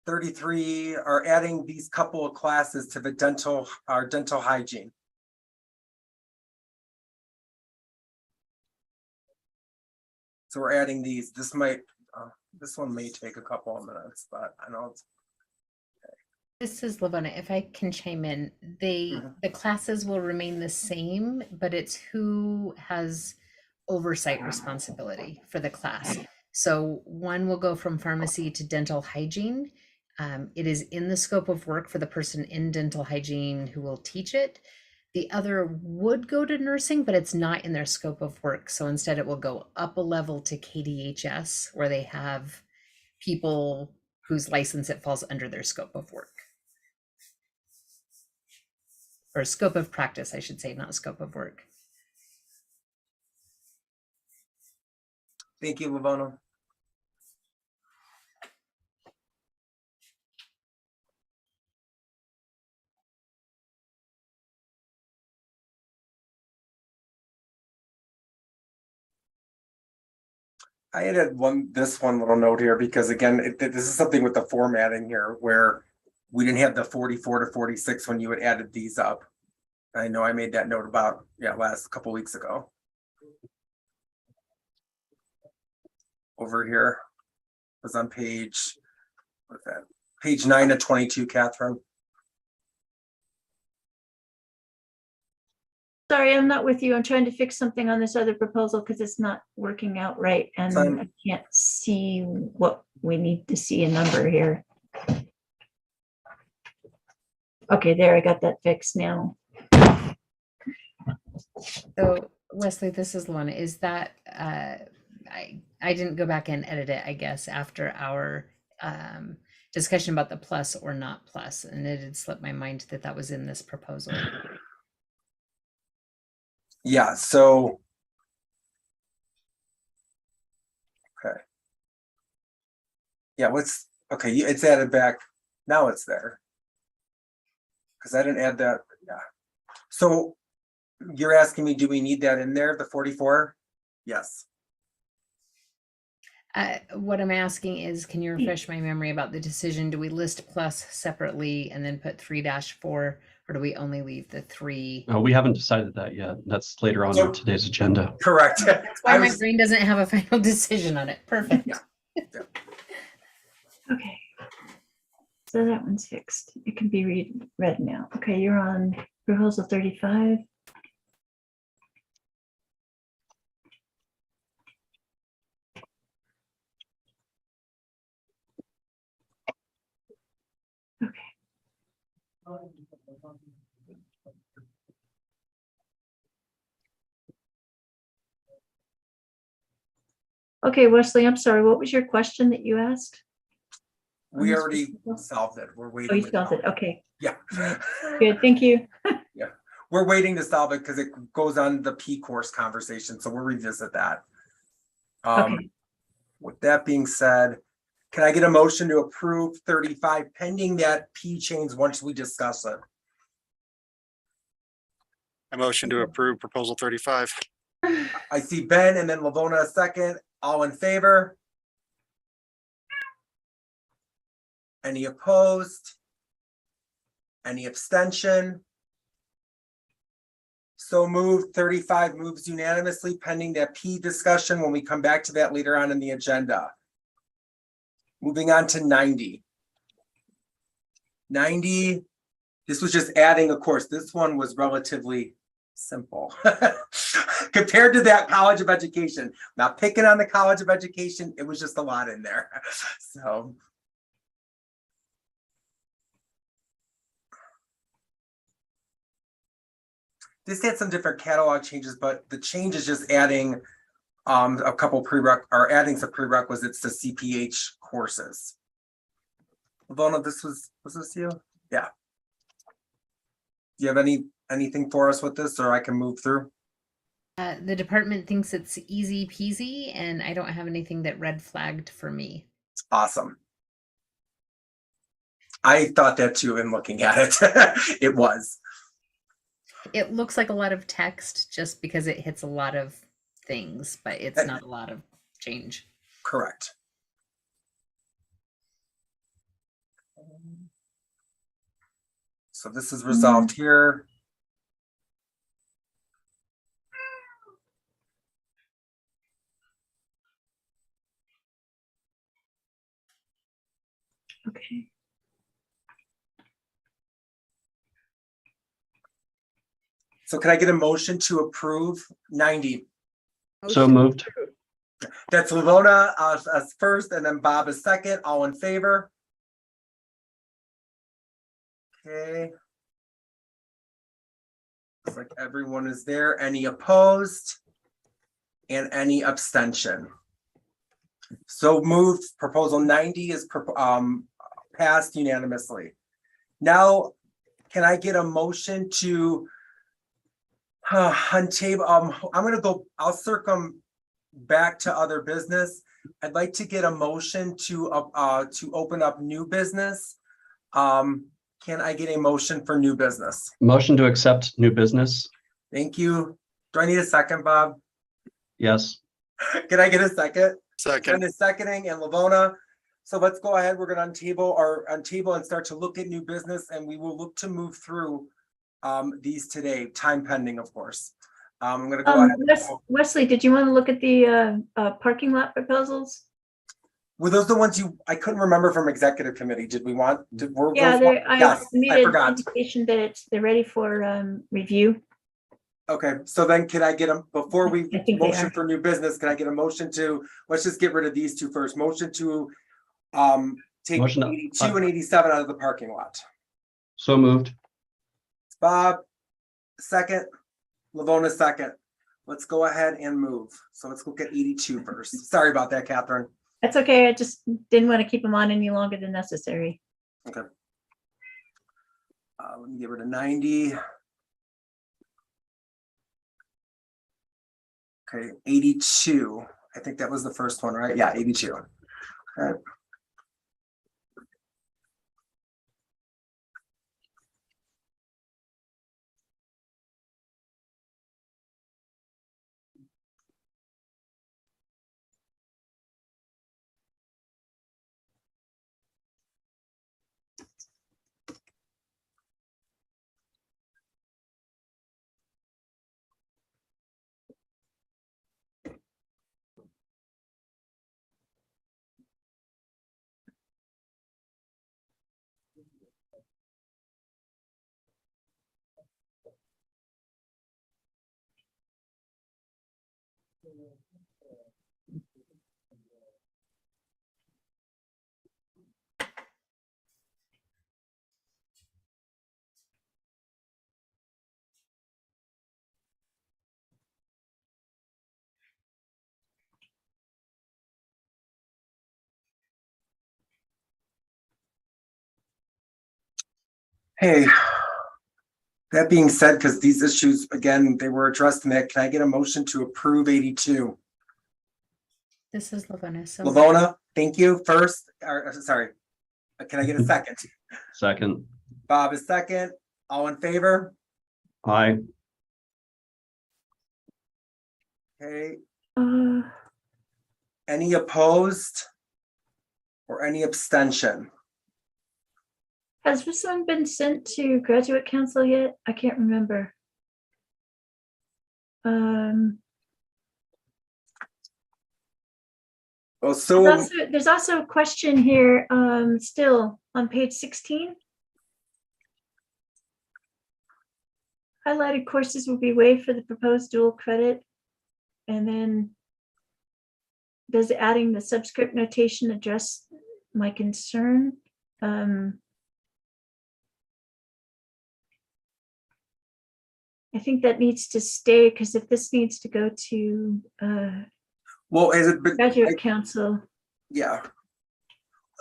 33, or adding these couple of classes to the dental hygiene. So we're adding these. This one may take a couple of minutes, but I know it's. This is Lavona. If I can chime in, the classes will remain the same, but it's who has oversight responsibility for the class. So one will go from pharmacy to dental hygiene. It is in the scope of work for the person in dental hygiene who will teach it. The other would go to nursing, but it's not in their scope of work. So instead it will go up a level to KDHS, where they have people whose license it falls under their scope of work. Or scope of practice, I should say, not scope of work. Thank you, Lavona. I added this one little note here because again, this is something with the formatting here where we didn't have the 44 to 46 when you had added these up. I know I made that note about, last couple weeks ago. Over here was on page, what's that? Page 9 to 22, Catherine. Sorry, I'm not with you. I'm trying to fix something on this other proposal because it's not working out right. And I can't see what we need to see a number here. Okay, there, I got that fixed now. So Wesley, this is Lana. Is that I didn't go back and edit it, I guess, after our discussion about the plus or not plus, and it had slipped my mind that that was in this proposal. Yeah, so. Okay. Yeah, okay, it's added back. Now it's there. Because I didn't add that, yeah. So you're asking me, do we need that in there, the 44? Yes. What I'm asking is, can you refresh my memory about the decision? Do we list plus separately and then put 3-4, or do we only leave the 3? we haven't decided that yet. That's later on in today's agenda. Correct. That's why my brain doesn't have a final decision on it. Perfect. Yeah. Okay. So that one's fixed. It can be read now. Okay, you're on proposal 35. Okay. Okay, Wesley, I'm sorry. What was your question that you asked? We already solved it. We're Oh, waiting. you solved it. Okay, Yeah. good. Thank you. We're waiting to solve it because it goes on the P course conversation, so we'll revisit that. Okay. With that being said, can I get a motion to approve 35 pending that P change once we discuss it? I motion to approve proposal 35. I see Ben and then Lavona a second. All in favor? Any opposed? Any abstention? So moved. 35 moves unanimously pending that P discussion when we come back to that later on in the agenda. Moving on to 90. 90, this was just adding, of course, this one was relatively simple compared to that College of Education. Not picking on the College of Education, it was just a lot in there. So. This had some different catalog changes, but the change is just adding a couple adding some prerequisites to CPH courses. Lavona, was this you? Yeah. Do you have anything for us with this, or I can move through? The department thinks it's easy peasy, and I don't have anything that red flagged for me. Awesome. I thought that too in looking at it. It was. It looks like a lot of text just because it hits a lot of things, but it's not a lot of change. Correct. So this is resolved here. Okay. So can I get a motion to approve 90? So moved. That's Lavona as first, and then Bob is second. All in favor? Okay. Looks like everyone is there. Any opposed? And any abstention? So moved. Proposal 90 is passed unanimously. Now, can I get a motion to on table? I'll circum back to other business. I'd like to get a motion to open up new business. Can I get a motion for new business? Motion to accept new business. Thank you. Do I need a second, Bob? Yes. Can I get a second? Second. And a seconding and Lavona. So let's go ahead. We're gonna untable and start to look at new business, and we will look to move through these today, time pending, of course. I'm gonna go ahead. Wesley, did you want to look at the parking lot proposals? Were those the ones I couldn't remember from executive committee? Did we want? Yeah, I Yes, made I an forgot. indication that they're ready for review. Okay, so then can I get before we I think they motion are. for new business, can I get a motion to, let's just get rid of these two first. Motion to take Motion to- 82 and 87 out of the parking lot. So moved. Bob, second. Lavona, second. Let's go ahead and move. So let's look at 82 first. Sorry about that, Catherine. That's okay. I just didn't want to keep them on any longer than necessary. Okay. Let me get rid of 90. Okay, 82. I think that was the first one, right? Yeah, 82. Okay. Hey. That being said, because these issues, again, they were addressed in that, can I get a motion to approve 82? This is Lavona. So Lavona, thank you first, or sorry. Can I get a second? Second. Bob is second. All in favor? Aye. Okay, Uh, any opposed? Or any abstention? has this one been sent to graduate council yet? I can't remember. Well, so, There's also a question here, still on page 16. Highlighted courses will be waived for the proposed dual credit. And then does adding the subscript notation address my concern? I think that needs to stay, because if this needs to go to well, is it, graduate council, yeah.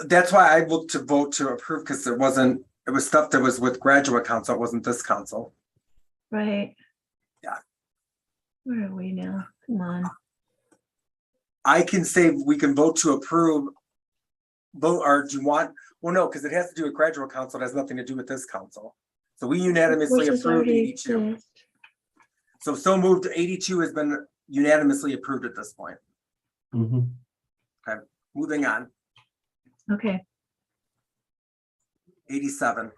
That's why I looked to vote to approve, because it was stuff that was with graduate council, it wasn't this council. right? Yeah. Where are we now? Come on. I can say we can vote to approve. Vote, or do you want, well, no, because it has to do with graduate council, it has nothing to do with this council. So we unanimously Which is approved already 82. exist. So moved, 82 has been unanimously approved at this point. Mhm. Okay, moving on, Okay, 87.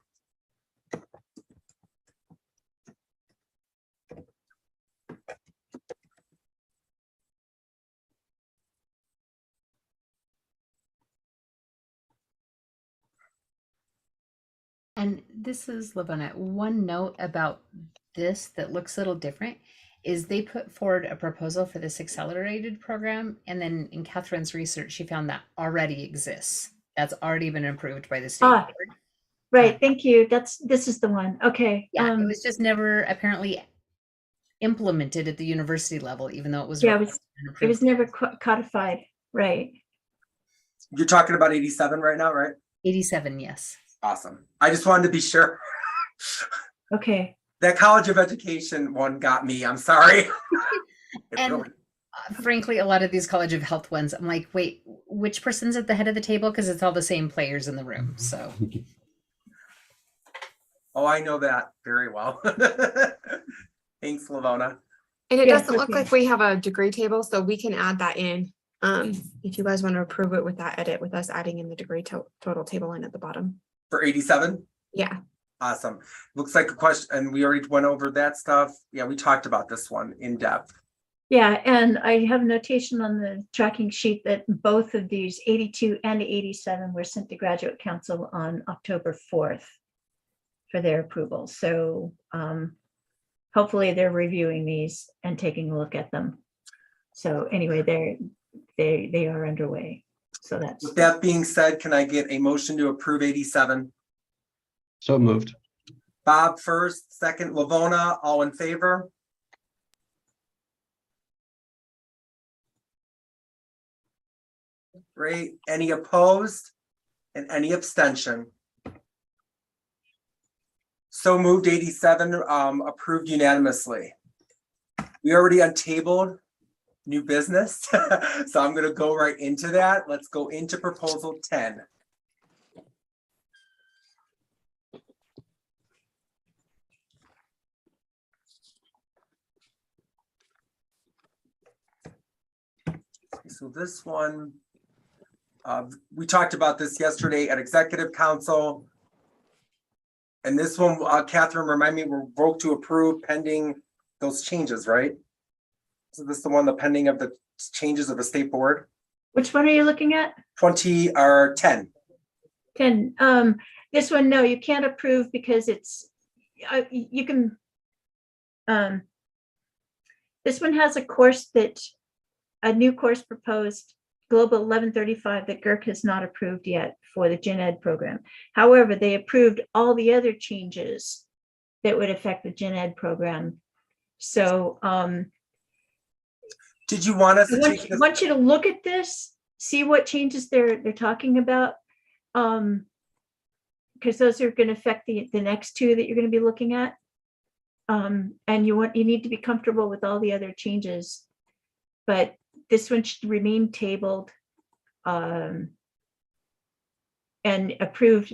And this is Lavona. One note about this that looks a little different is they put forward a proposal for this accelerated program. And then in Catherine's research, she found that already exists. That's already been approved by the state Ah, board. right, thank you. This is the one. Okay. Yeah, it was just never apparently implemented at the university level, even though it was. Yeah, required and it was approved. never codified, right? You're talking about 87 right now, right? 87, yes. Awesome. I just wanted to be sure. Okay, That College of Education one got me, I'm sorry. It And really- frankly, a lot of these College of Health ones, I'm like, wait, which person's at the head of the table? Because it's all the same players in the room. So Oh, I know that very well. Thanks, Lavona. And it Yes, doesn't look okay. like we have a degree table, so we can add that in. If you guys want to approve it with that edit, with us adding in the degree total table in at the bottom. For 87? Yeah, Awesome. Looks like a question, and we already went over that stuff. Yeah, we talked about this one in depth. yeah, and I have a notation on the tracking sheet that both of these 82 and 87 were sent to graduate council on October 4th for their approval. So hopefully they're reviewing these and taking a look at them. So anyway, they are underway. So that's, With that being said, can I get a motion to approve 87? So moved. Bob first, second, Lavona, all in favor? Great. Any opposed? And any abstention? So moved, 87, approved unanimously. We already untabled new business, so I'm gonna go right into that. Let's go into proposal 10. So this one, we talked about this yesterday at Executive Council. And this one, Catherine, remind me, we're vote to approve pending those changes, right? So this is the one, the pending of the changes of the state board, which one are you looking at? 20 or 10. 10. This one, no, you can't approve because it's, you can, this one has a course a new course proposed, Global 1135, that GERC has not approved yet for the Gen Ed program. However, they approved all the other changes that would affect the Gen Ed program. So Did you want us to I take this? want you to look at this, see what changes they're talking about. because those are going to affect the next two that you're going to be looking at. And you need to be comfortable with all the other changes. But this one should remain tabled and approved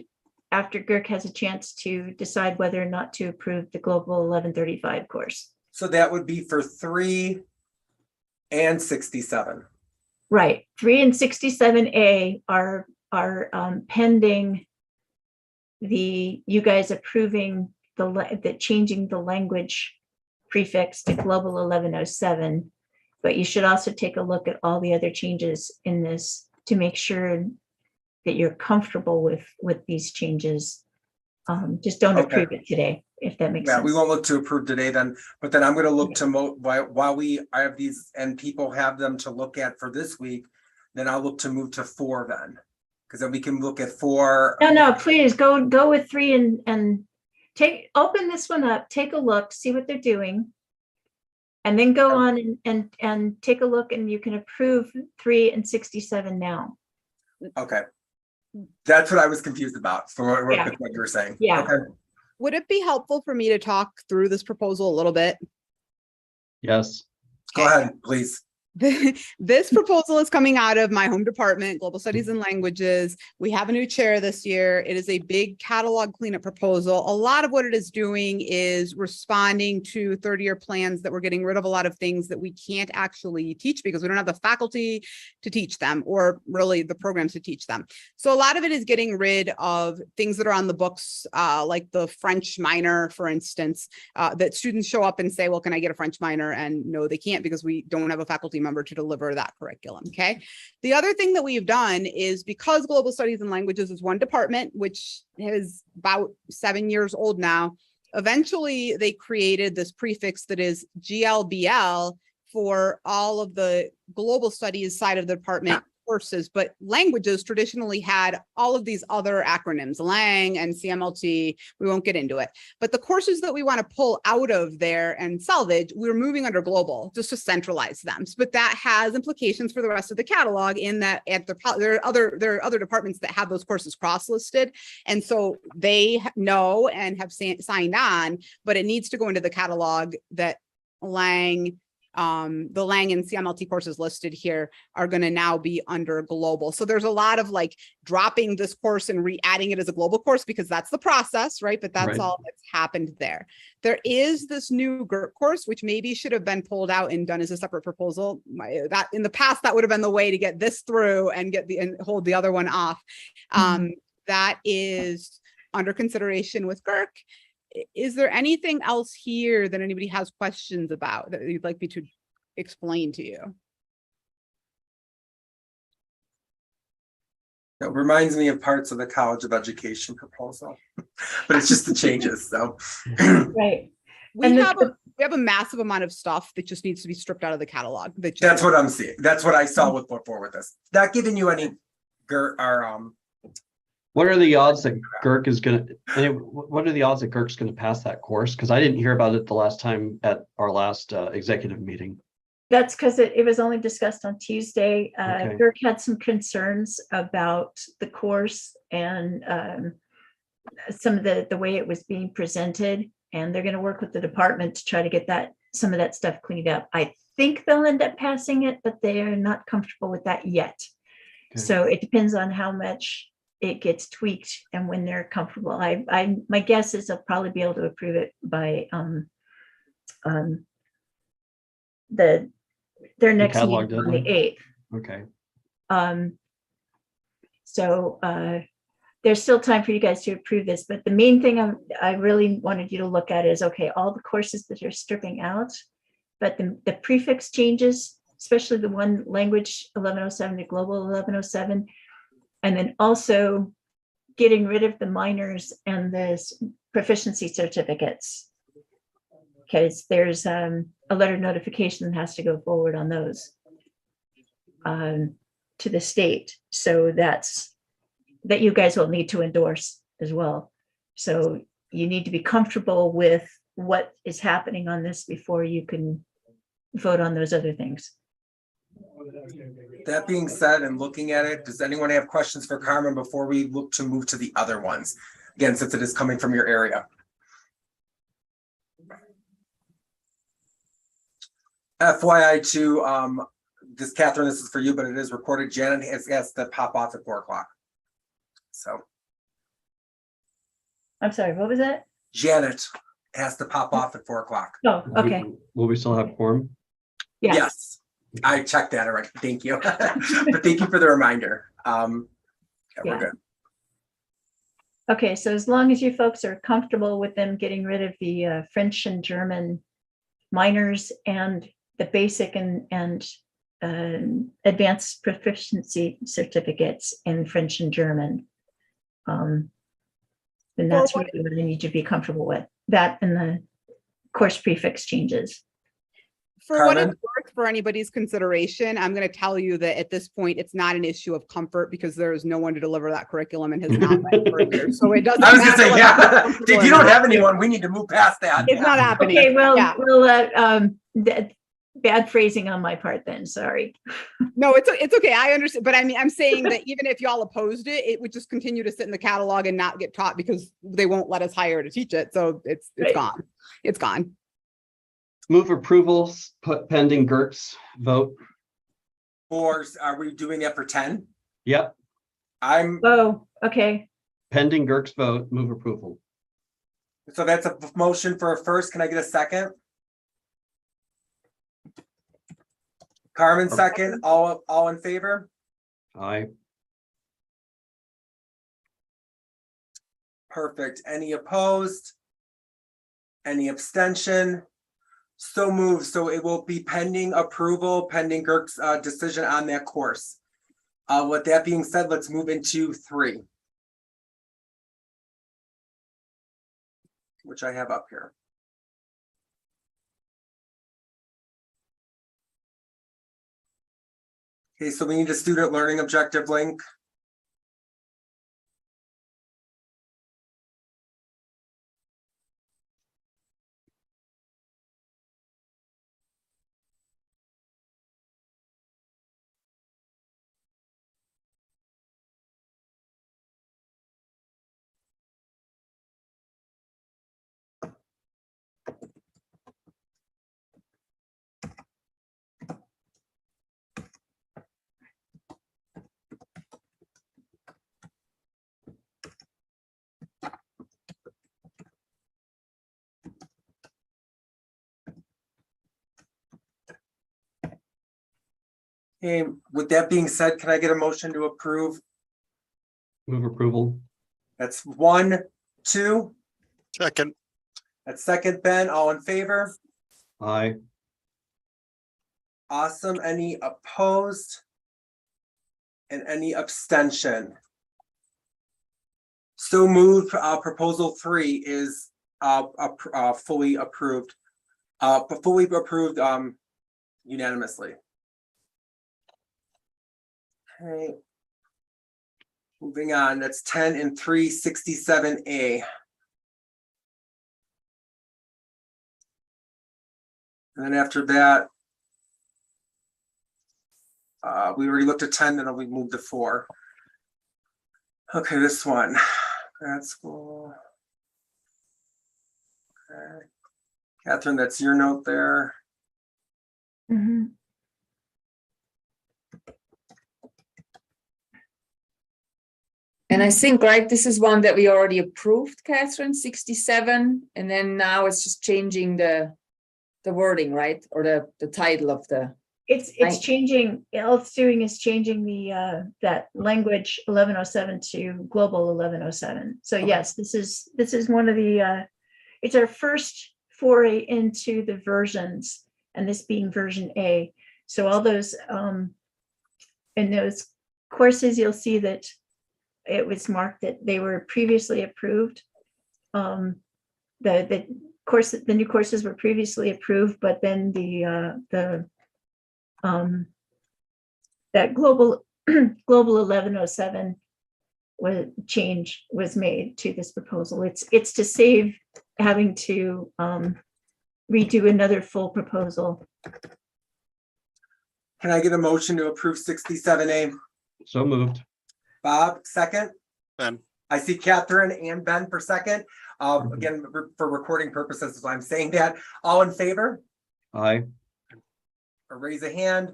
after GERC has a chance to decide whether or not to approve the Global 1135 course. So that would be for 3 and 67. Right, 3 and 67A are pending you guys approving the changing the language prefix to Global 1107. But you should also take a look at all the other changes in this to make sure that you're comfortable with these changes. Just don't Okay. approve it today, if that makes Yeah, sense. we won't look to approve today then, but then I'm gonna look to while I have these and people have them to look at for this week, then I'll look to move to 4 then. Because then we can look at 4. No, please go with 3 and open this one up, take a look, see what they're doing. And then go on and take a look, and you can approve 3 and 67 now. Okay. That's what I was confused about, so Yeah. what you were saying. Yeah. Okay. Would it be helpful for me to talk through this proposal a little bit? Yes. Go ahead, please. This proposal is coming out of my home department, Global Studies and Languages. We have a new chair this year. It is a big catalog cleanup proposal. A lot of what it is doing is responding to 30-year plans that we're getting rid of a lot of things that we can't actually teach because we don't have the faculty to teach them, or really the programs to teach them. So a lot of it is getting rid of things that are on the books, like the French minor, for instance, that students show up and say, well, can I get a French minor? And no, they can't, because we don't have a faculty member to deliver that curriculum. Okay. The other thing that we've done is, because Global Studies and Languages is one department, which is about 7 years old now, eventually they created this prefix that is GLBL for all of the global studies side of the department courses, but languages traditionally had all of these other acronyms, Lang and CMLT. We won't get into it, but the courses that we want to pull out of there and salvage, we're moving under global just to centralize them. But that has implications for the rest of the catalog, in that there are other departments that have those courses cross-listed, and so they know and have signed on, but it needs to go into the catalog that Lang, the Lang and CMLT courses listed here are going to now be under global. So there's a lot of like dropping this course and re-adding it as a global course, because that's the process, right? But that's Right. all that's happened there. There is this new GERT course, which maybe should have been pulled out and done as a separate proposal. That in the past, that would have been the way to get this through and hold the other one off. That is under consideration with GERC. Is there anything else here that anybody has questions about that you'd like me to explain to you? It reminds me of parts of the College of Education proposal, but it's just the changes, so. Right. We And have a massive amount of stuff that just needs to be stripped out of the catalog. That's what I'm seeing. That's what I saw with before with this. Not giving you any What are the odds that GERC is going to, what are the odds that GERC's going to pass that course? Because I didn't hear about it the last time at our last executive meeting. That's because it was only discussed on Tuesday. Okay. GERC had some concerns about the course and some of the way it was being presented, and they're going to work with the department to try to get some of that stuff cleaned up. I think they'll end up passing it, but they are not comfortable with that yet. Okay. So it depends on how much it gets tweaked and when they're comfortable. My guess is they'll probably be able to approve it by their next catalog meeting on the deadline? 8th. Okay. So there's still time for you guys to approve this, but the main thing I really wanted you to look at is, okay, all the courses that you're stripping out, but the prefix changes, especially the one language 1107 to global 1107, and then also getting rid of the minors and the proficiency certificates, because there's a letter of notification that has to go forward on those to the state. So that you guys will need to endorse as well. So you need to be comfortable with what is happening on this before you can vote on those other things. That being said, and looking at it, does anyone have questions for Carmen before we look to move to the other ones? Again, since it is coming from your area. FYI to, this Catherine, this is for you, but it is recorded. Janet has to pop off at 4 o'clock. So I'm sorry, what was that? Janet has to pop off at 4 o'clock. Oh, okay, Will we still have quorum? yeah. Yes, I checked that already. Thank you. But thank you for the reminder. Yeah, we're Yeah. good. Okay, so as long as you folks are comfortable with them getting rid of the French and German minors and the basic and advanced proficiency certificates in French and German. Then that's Or really what I need you to be comfortable with, that and the course prefix changes. For what it's Carmen? worth, for anybody's consideration, I'm going to tell you that at this point, it's not an issue of comfort because there is no one to deliver that curriculum and has not been for a year. So it doesn't. I was gonna matter say, whether yeah, you're comfortable if or you don't not. have anyone, we need to move past that. It's not happening. Okay, well, Yeah. bad phrasing on my part then, sorry. No, it's okay. I understand. But I mean, I'm saying that even if y'all opposed it, it would just continue to sit in the catalog and not get taught because they won't let us hire to teach it. So it's Right. gone. It's gone. Move approvals, put pending Gertz vote. Or are we doing it for 10? Yep, I'm, Oh, okay, pending Gertz vote, move approval. so that's a motion for a first. Can I get a second? Carmen, second. All in favor? Aye. Perfect. Any opposed? Any abstention? So moved. So it will be pending approval, pending Gert's decision on that course. With that being said, let's move into 3. Which I have up here. Okay, so we need a student learning objective link. Okay, with that being said, can I get a motion to approve? Move approval. That's 1, 2. Second, That's second, Ben. All in favor? Aye. Awesome. Any opposed? And any abstention? So moved. Proposal 3 is fully approved. Fully approved unanimously. Okay. Moving on, that's 10 and 367A. And then after that, we already looked at 10, then we moved to 4. Okay, this one, grad school. Okay. Catherine, that's your note there. Mhm. And I think, right, this is one that we already approved, Catherine, 67, and then now it's just changing the wording, right? Or the title of the, It's Right. changing, all it's doing is changing the that language 1107 to global 1107. So yes, this is one of the it's our first foray into the versions, and this being version A. So all those in those courses, you'll see that it was marked that they were previously approved. The new courses were previously approved, but then that global 1107 was made to this proposal. It's to save having to redo another full proposal. Can I get a motion to approve 67A? So moved. Bob, second? Ben, I see Catherine and Ben for second. Again, for recording purposes, I'm saying that. All in favor? Aye. Or raise a hand.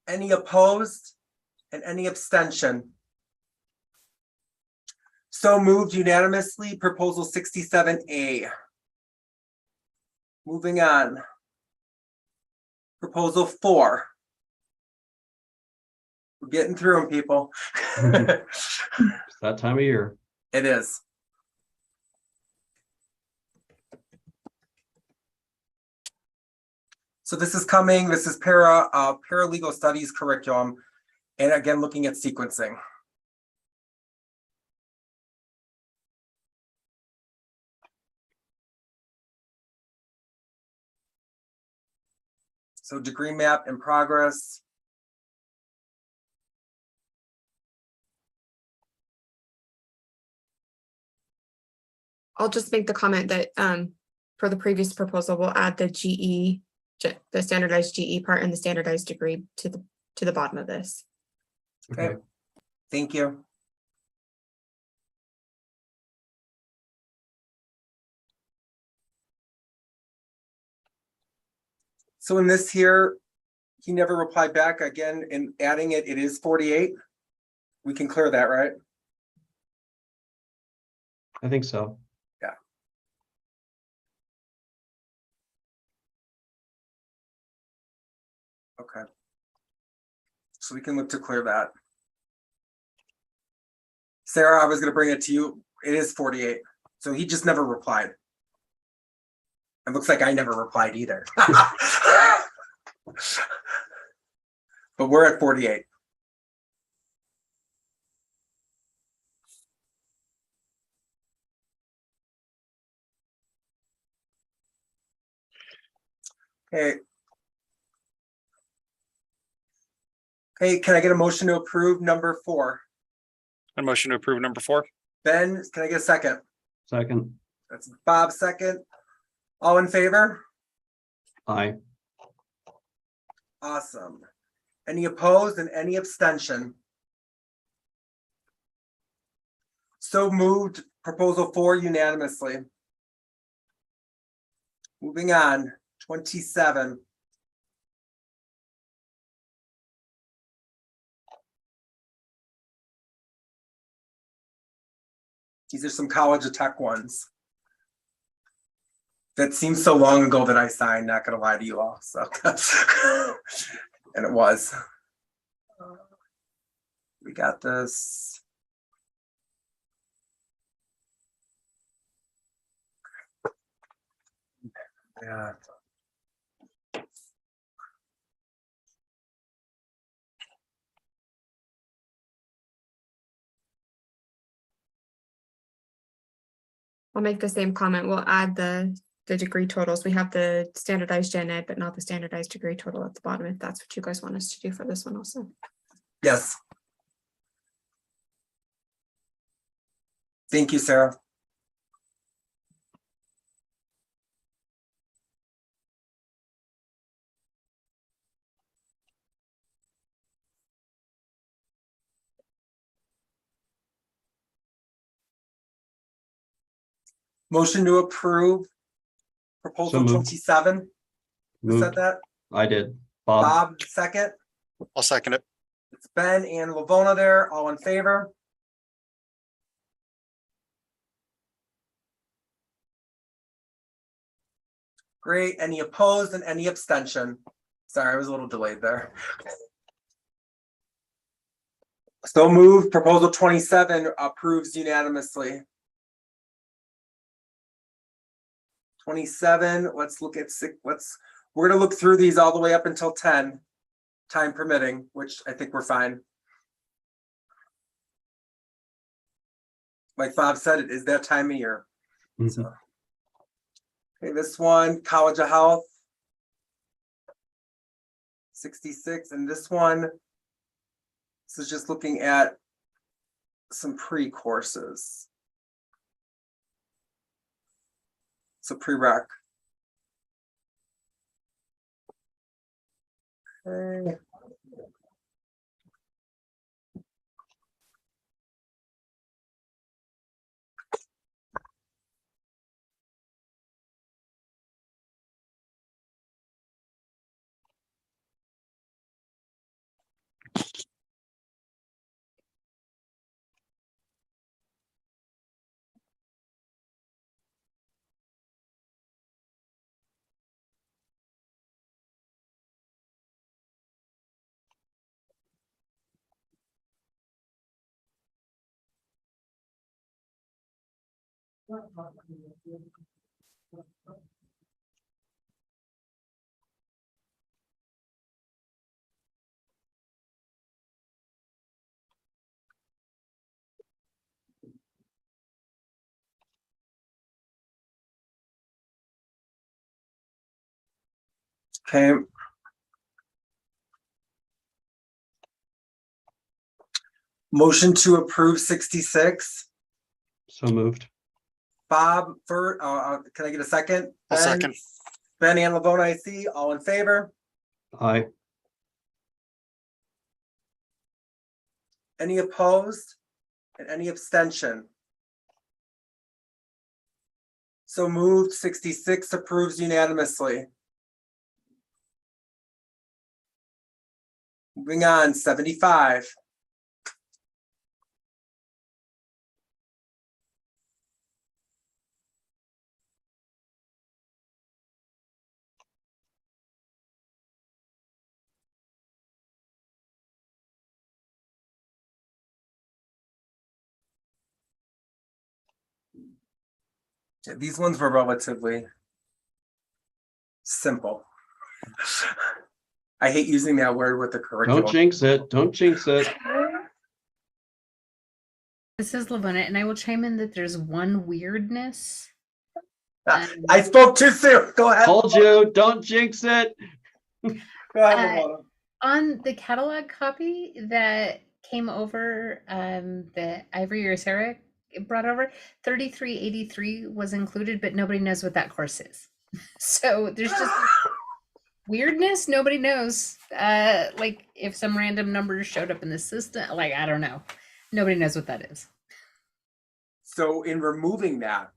Any opposed? And any abstention? So moved unanimously, proposal 67A. Moving on. Proposal 4. We're getting through them, people. It's that time of year. It is. So this is paralegal studies curriculum. And again, looking at sequencing. So degree map in progress. I'll just make the comment that for the previous proposal, we'll add the GE, the standardized GE part and the standardized degree to the bottom of this. Okay, thank you. So in this here, he never replied back again, in adding it, it is 48. We can clear that, right? I think so. Okay. So we can look to clear that. Sarah, I was gonna bring it to you. It is 48. So he just never replied. It looks like I never replied either. But we're at 48. Okay. Okay, can I get a motion to approve number 4? A motion to approve number 4. Ben, can I get a second? Second. That's Bob, second. All in favor? Aye. Awesome. Any opposed and any abstention? So moved, proposal 4 unanimously. Moving on, 27. These are some College of Tech ones. That seems so long ago that I signed, not gonna lie to you all, so. And it was. We got this. Yeah. I'll make the same comment. We'll add the degree totals. We have the standardized gen ed, but not the standardized degree total at the bottom, if that's what you guys want us to do for this one also. Yes. Thank you, Sarah. Motion to approve proposal moved. 27. Who said Moved. that? I did. Bob. Bob, second. I'll second it. It's Ben and Lavona there, all in favor? Great, any opposed and any abstention? Sorry, I was a little delayed there. So moved, proposal 27 approves unanimously. 27, let's look at we're gonna look through these all the way up until 10, time permitting, which I think we're fine. Like Bob said, it is that time of year. Mhm. So. Okay, this one, College of Health. 66, and this one. This is just looking at some pre-courses. So prereq. Okay. Okay. Motion to approve 66. So moved. Bob, can I get a second? I'll Ben? second. Ben and Lavona, I see. All in favor? Aye. Any opposed? And any abstention? So moved. 66 approves unanimously. Moving on, 75. Yeah, these ones were relatively simple. I hate using that word with the curriculum. Don't jinx it. Don't jinx it. This is Lavona, and I will chime in that there's one weirdness. I spoke too soon. Go ahead. Told you, don't jinx it. Go ahead, Lavona. On the catalog copy that came over, that Ivory or Sarah brought over, 3383 was included, but nobody knows what that course is. So there's just weirdness. Nobody knows. Like if some random numbers showed up in the system, like I don't know. Nobody knows what that is. So in removing that,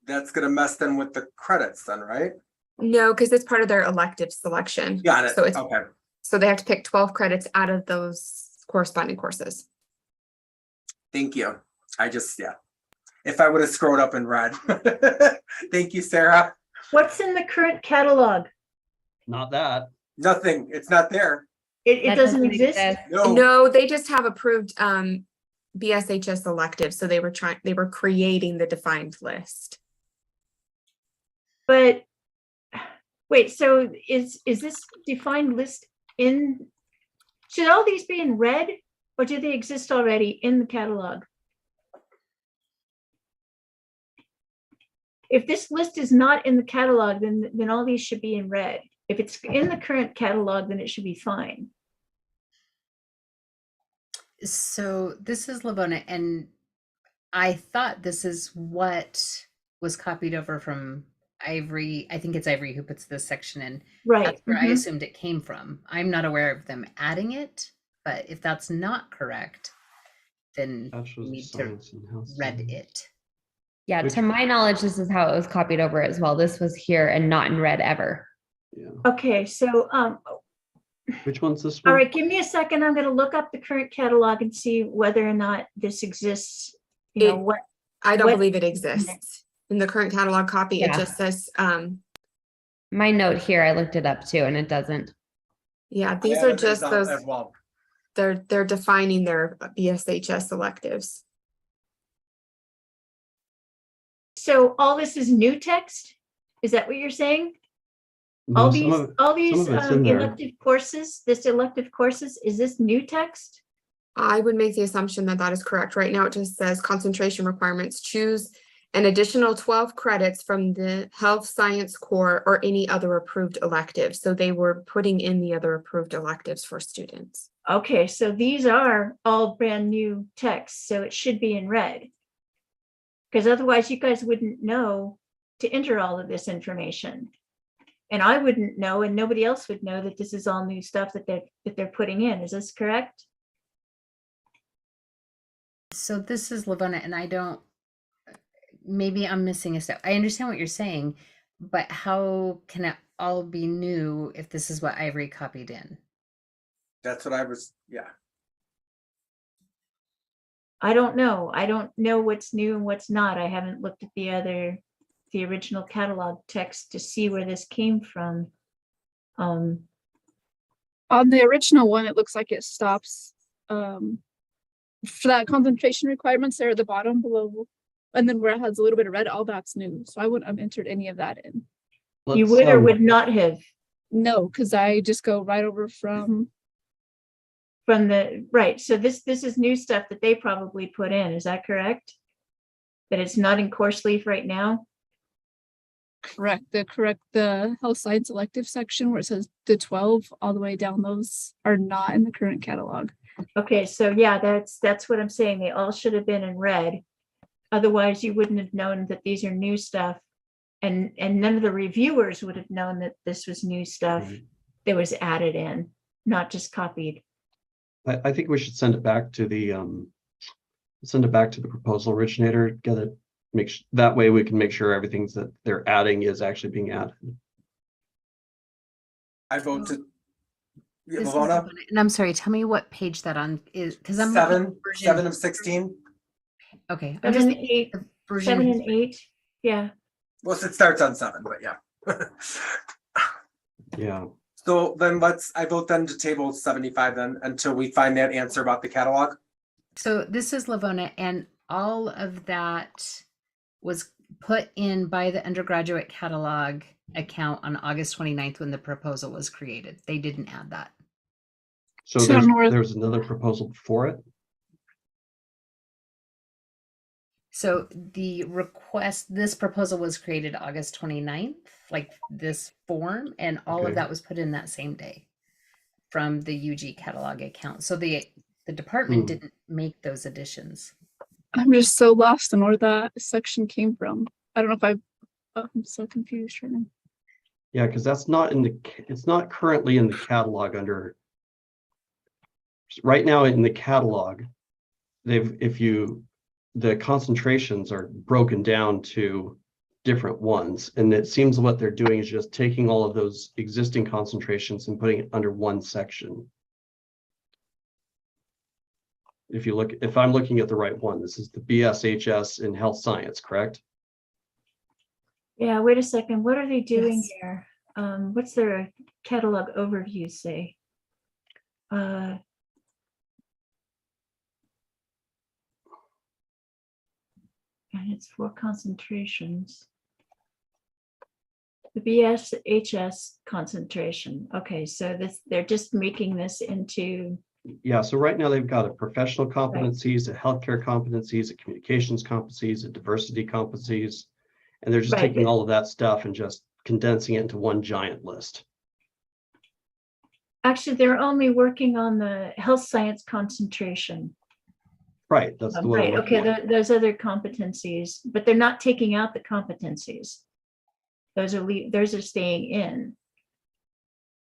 that's gonna mess them with the credits then, right? No, because it's part of their elective selection. Got it. So it's, Okay. so they have to pick 12 credits out of those corresponding courses. Thank you. Yeah. If I would have scrolled up and read. Thank you, Sarah. What's in the current catalog? Not that. Nothing. It's not there. It doesn't exist? No. No, they just have approved BSHS electives. So they were creating the defined list. But wait, so is this defined list in, should all these be in red or do they exist already in the catalog? If this list is not in the catalog, then all these should be in red. If it's in the current catalog, then it should be fine. So this is Lavona, and I thought this is what was copied over from Ivory. I think it's Ivory who puts this section in. Right. That's where I Mhm. assumed it came from. I'm not aware of them adding it, but if that's not correct, then Bachelor's we of need to Science in Health read Science. it. Yeah, Which- to my knowledge, this is how it was copied over as well. This was here and not in red ever. Yeah. Okay, so Which one's this all one? right, give me a second. I'm gonna look up the current catalog and see whether or not this exists. You know, It- what, I don't What- believe it exists. In the current catalog copy, it Yeah. just says, My note here, I looked it up too, and it doesn't. yeah, I these have are it just as those, well. they're defining their BSHS electives. so all this is new text? Is that what you're saying? All No, these, some of it's in there. elective courses, this elective courses, is this new text? I would make the assumption that that is correct. Right now, it just says concentration requirements. Choose an additional 12 credits from the health science core or any other approved elective. So they were putting in the other approved electives for students. Okay, so these are all brand new texts, so it should be in red. Because otherwise you guys wouldn't know to enter all of this information. And I wouldn't know, and nobody else would know that this is all new stuff that they're putting in. Is this correct? So this is Lavona, and I don't, maybe I'm missing a step. I understand what you're saying, but how can it all be new if this is what Ivory copied in? That's what I was, yeah. I don't know. I don't know what's new and what's not. I haven't looked at the original catalog text to see where this came from. On the original one, it looks like it stops for that concentration requirements there at the bottom below. And then where it has a little bit of red, all that's new. So I wouldn't have entered any of that in. You Let's, would or um, would not have No, because I just go right over from, from the, right, so this is new stuff that they probably put in, is that correct? That it's not in course leaf right now? the health science elective section where it says the 12 all the way down, those are not in the current catalog. Okay, so yeah, that's what I'm saying, they all should have been in red. Otherwise, you wouldn't have known that these are new stuff. And none of the reviewers would have known that this was new stuff that was added in, not just copied. I think we should send it back to the proposal originator, get it, that way we can make sure everything's that they're adding is actually being added. I vote to. Yeah, This is Lavona, Lavona. And I'm sorry, tell me what page that on is, because I'm looking at version- 7 of 16. Okay, I'm just 7, thinking 8, the version 7 and 8, yeah. Well, it starts on 7, but yeah. Yeah. So then I vote then to table 75 then until we find that answer about the catalog. So this is Lavona, and all of that was put in by the undergraduate catalog account on August 29th when the proposal was created. They didn't add that. So So Nora- there's another proposal for it. So the request, this proposal was created August 29th, like this form, and all Okay. of that was put in that same day from the UG catalog account. So the department didn't make those additions. I'm just so lost on where that section came from. I don't know if I'm so confused right now. Yeah, because that's not it's not currently in the catalog under. Right now in the catalog, the concentrations are broken down to different ones. And it seems what they're doing is just taking all of those existing concentrations and putting it under one section. If I'm looking at the right one, this is the BSHS in health science, correct? Yeah, wait a second, what are they doing Yes. here? What's their catalog overview say? And it's 4 concentrations. The BSHS concentration. Okay, so they're just making this into, Yeah, so right now they've got a professional competencies, a healthcare competencies, a communications competencies, a diversity competencies. And they're just Right, taking but- all of that stuff and just condensing it into one giant list. actually, they're only working on the health science concentration. Right, that's the one. I'm Right, looking okay, at. those other competencies, but they're not taking out the competencies. Those are staying in.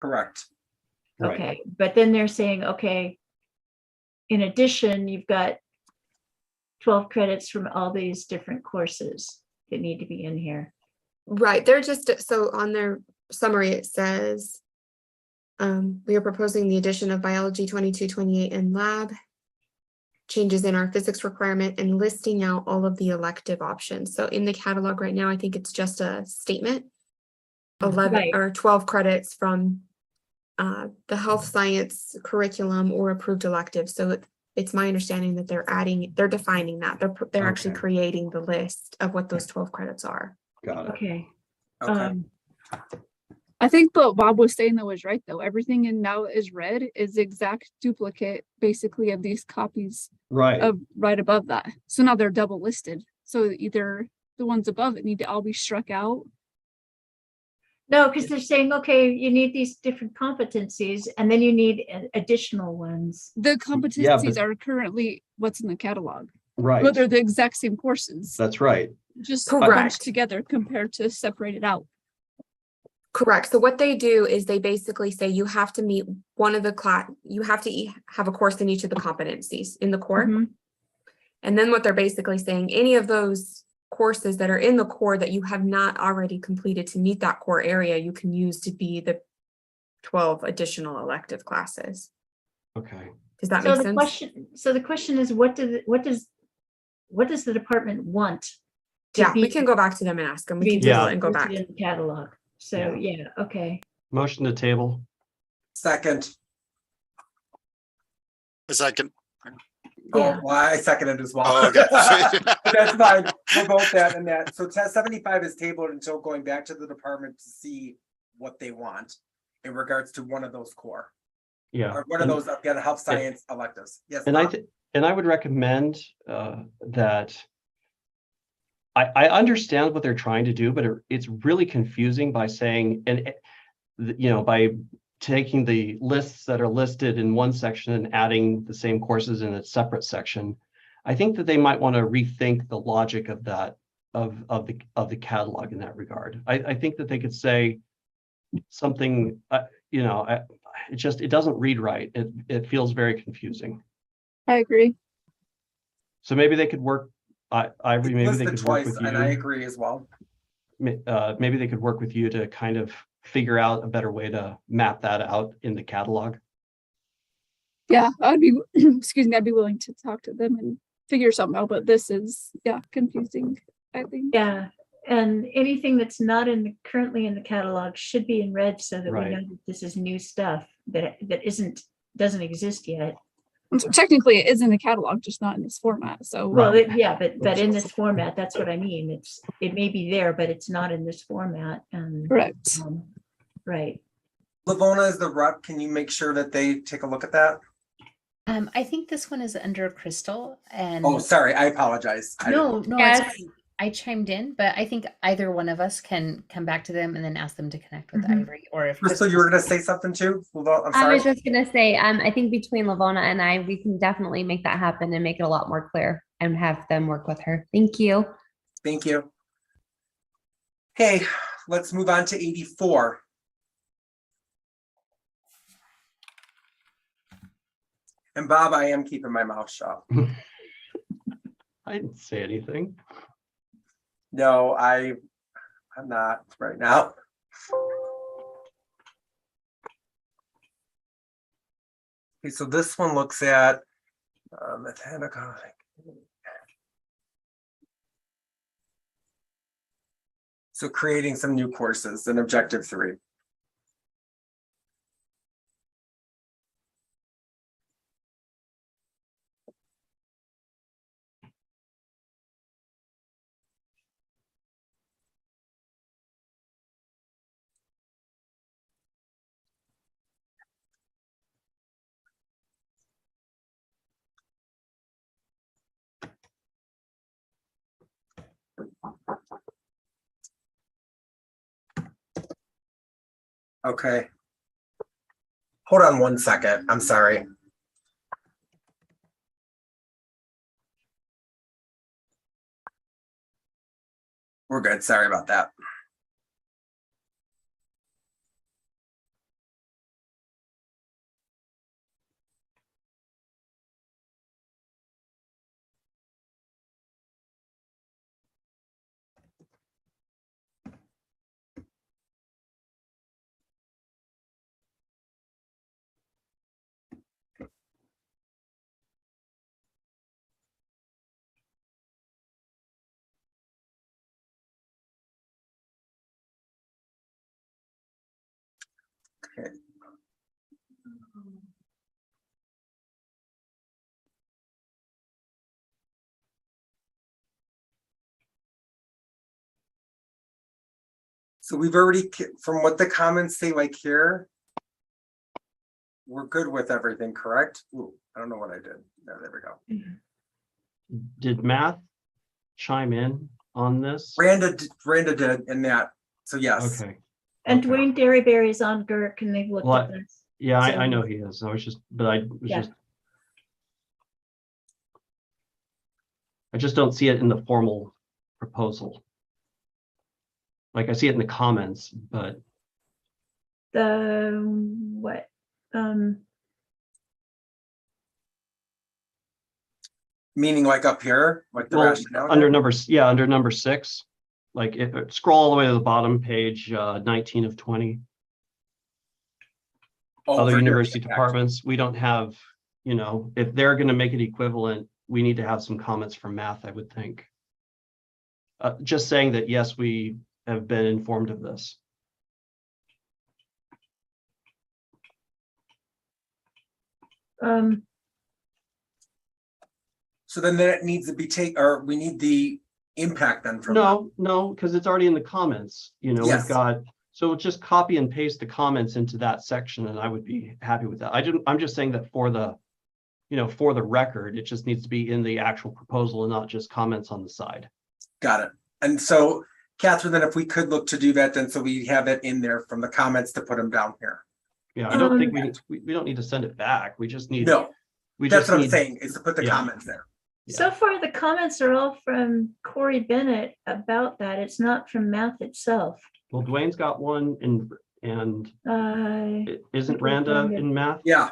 Correct. Right. Okay, but then they're saying, okay, in addition, you've got 12 credits from all these different courses that need to be in here. Right, they're just, so on their summary, it says, we are proposing the addition of biology 2228 and lab, changes in our physics requirement, and listing out all of the elective options. So in the catalog right now, I think it's just a statement. 11 Right. or 12 credits from the health science curriculum or approved elective. So it's my understanding that they're defining that. They're actually Okay. creating the list of what those 12 credits are. Got it. Okay. Okay. I think what Bob was saying though was right though. Everything in now is red is exact duplicate basically of these copies Right. of right above that. So now they're double listed. So either the ones above it need to all be struck out. No, because they're saying, okay, you need these different competencies and then you need additional ones. The competencies but- are currently what's in the catalog. Right. But they're the exact same courses, That's right. just Correct. bunched together compared to separated out. Correct. So what they do is they basically say you have to meet one of the class, you have to have a course in each of the competencies in the core. Mhm. And then what they're basically saying, any of those courses that are in the core that you have not already completed to meet that core area, you can use to be the 12 additional elective classes. Okay. Does that So make the sense? question is, what does the department want? to Yeah, we be- can go back to them and ask them. We be can table Yeah. it and go listed back. in the catalog. So, yeah, okay. Motion to table. Second. A second. Yeah. Oh, well, I second it as well. Oh, okay. But that's fine. We'll vote that and that. So test 75 is tabled until going back to the department to see what they want in regards to one of those core. Yeah. Or one of those, again, health science electives. Yes. And Bob? I would recommend that I understand what they're trying to do, but it's really confusing by saying, by taking the lists that are listed in one section and adding the same courses in a separate section. I think that they might want to rethink the logic of that, of the catalog in that regard. I think that they could say something, it doesn't read right. It feels very confusing. I agree. So maybe they could work, Ivory, maybe they Listed could work twice, with and I you. agree as well. Maybe they could work with you to kind of figure out a better way to map that out in the catalog. Yeah, I'd be, excuse me, I'd be willing to talk to them and figure something out, but this is, confusing, I think. Yeah, and anything that's not currently in the catalog should be in red so that we Right. know that this is new stuff that doesn't exist yet. And so technically it is in the catalog, just not in this format, so. Well, but in this format, that's what I mean. It may be there, but it's not in this format and. Correct. Right. Lavona is the rep. Can you make sure that they take a look at that? I think this one is under Crystal and. Oh, sorry. I apologize. No, it's Yes. fine. I chimed in, but I think either one of us can come back to them and then ask them to connect with Mhm. Ivory, or if. Crystal, you were going to say something too? I'm I sorry. was just gonna say, I think between Lavona and I, we can definitely make that happen and make it a lot more clear and have them work with her. Thank you. Thank you. Okay, let's move on to 84. And Bob, I am keeping my mouth shut. I didn't say anything. No, I'm not right now. Okay, so this one looks at mechanical. So creating some new courses in objective 3. Okay. Hold on one second. I'm sorry. We're good. Sorry about that. Okay. So we've already, from what the comments say, like here, we're good with everything, correct? Ooh, I don't know what I did. There we go. Did math chime in on this? Randa did in that. So yes. Okay. And Okay. Dwayne Derryberry is on GERC and they've looked Well, at this. Yeah, So- I know he is. I was Yeah. I just don't see it in the formal proposal. Like I see it in the comments, but The what? Meaning like up here, like the well, rationale. under number 6, like scroll all the way to the bottom, page 19 of 20. Oh, Other for here, university okay. departments, we don't have, if they're going to make it equivalent, we need to have some comments from math, I would think. Just saying that, yes, we have been informed of this. So then it needs to be or we need the impact then from. No, because it's already in the comments, we've Yes. got, so just copy and paste the comments into that section and I would be happy with that. I'm just saying that for the, for the record, it just needs to be in the actual proposal and not just comments on the side. Got it. And so Catherine, then if we could look to do that, then so we have it in there from the comments to put them down here. Yeah, I don't think we don't need to send it back. We just need. No, we that's just what I'm need- saying, is to put the yeah. comments there. So far, the comments are all from Corey Bennett about that. It's not from Math itself. Well, Dwayne's got one and isn't Okay, Randa Randa. in math? Yeah.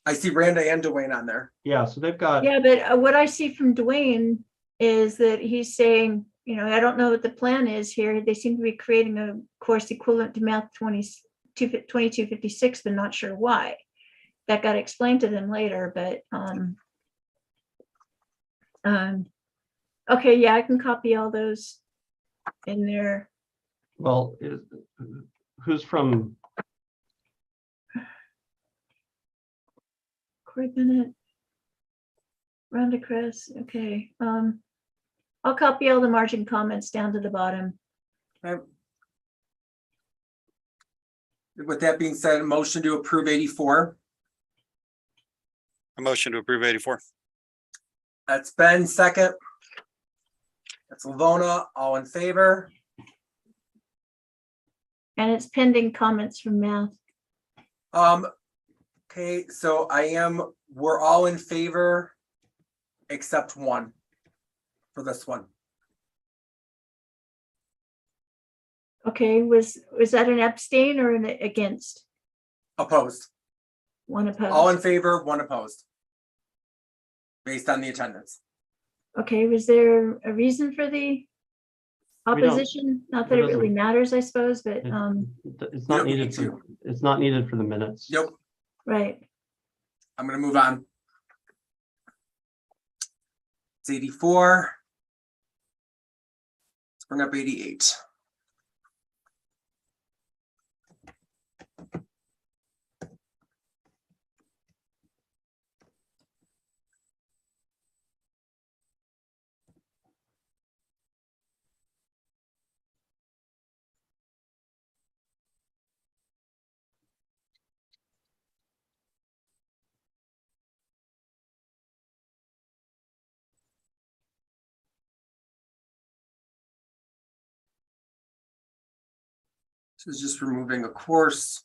I see Randa and Dwayne on there. Yeah, so they've got, Yeah, but what I see from Dwayne is that he's saying, I don't know what the plan is here. They seem to be creating a course equivalent to Math 2256, but not sure why. That got explained to them later, but okay, yeah, I can copy all those in there. well, who's from, Corey Bennett, Rhonda Kress, okay. I'll copy all the margin comments down to the bottom. With that being said, motion to approve 84. A motion to approve 84. That's Ben, second. That's Lavona, all in favor? And it's pending comments from Math. Okay, so we're all in favor except one for this one. Okay, was that an abstain or an against? Opposed. One opposed. All in favor, one opposed. Based on the attendance. Okay, was there a reason for the We don't- opposition? Not that it it really doesn't- matters, I suppose, but, it's You not don't needed need for, to. it's not needed for the minutes. Yep, right. I'm gonna move on. It's 84. Let's bring up 88. This is just removing a course.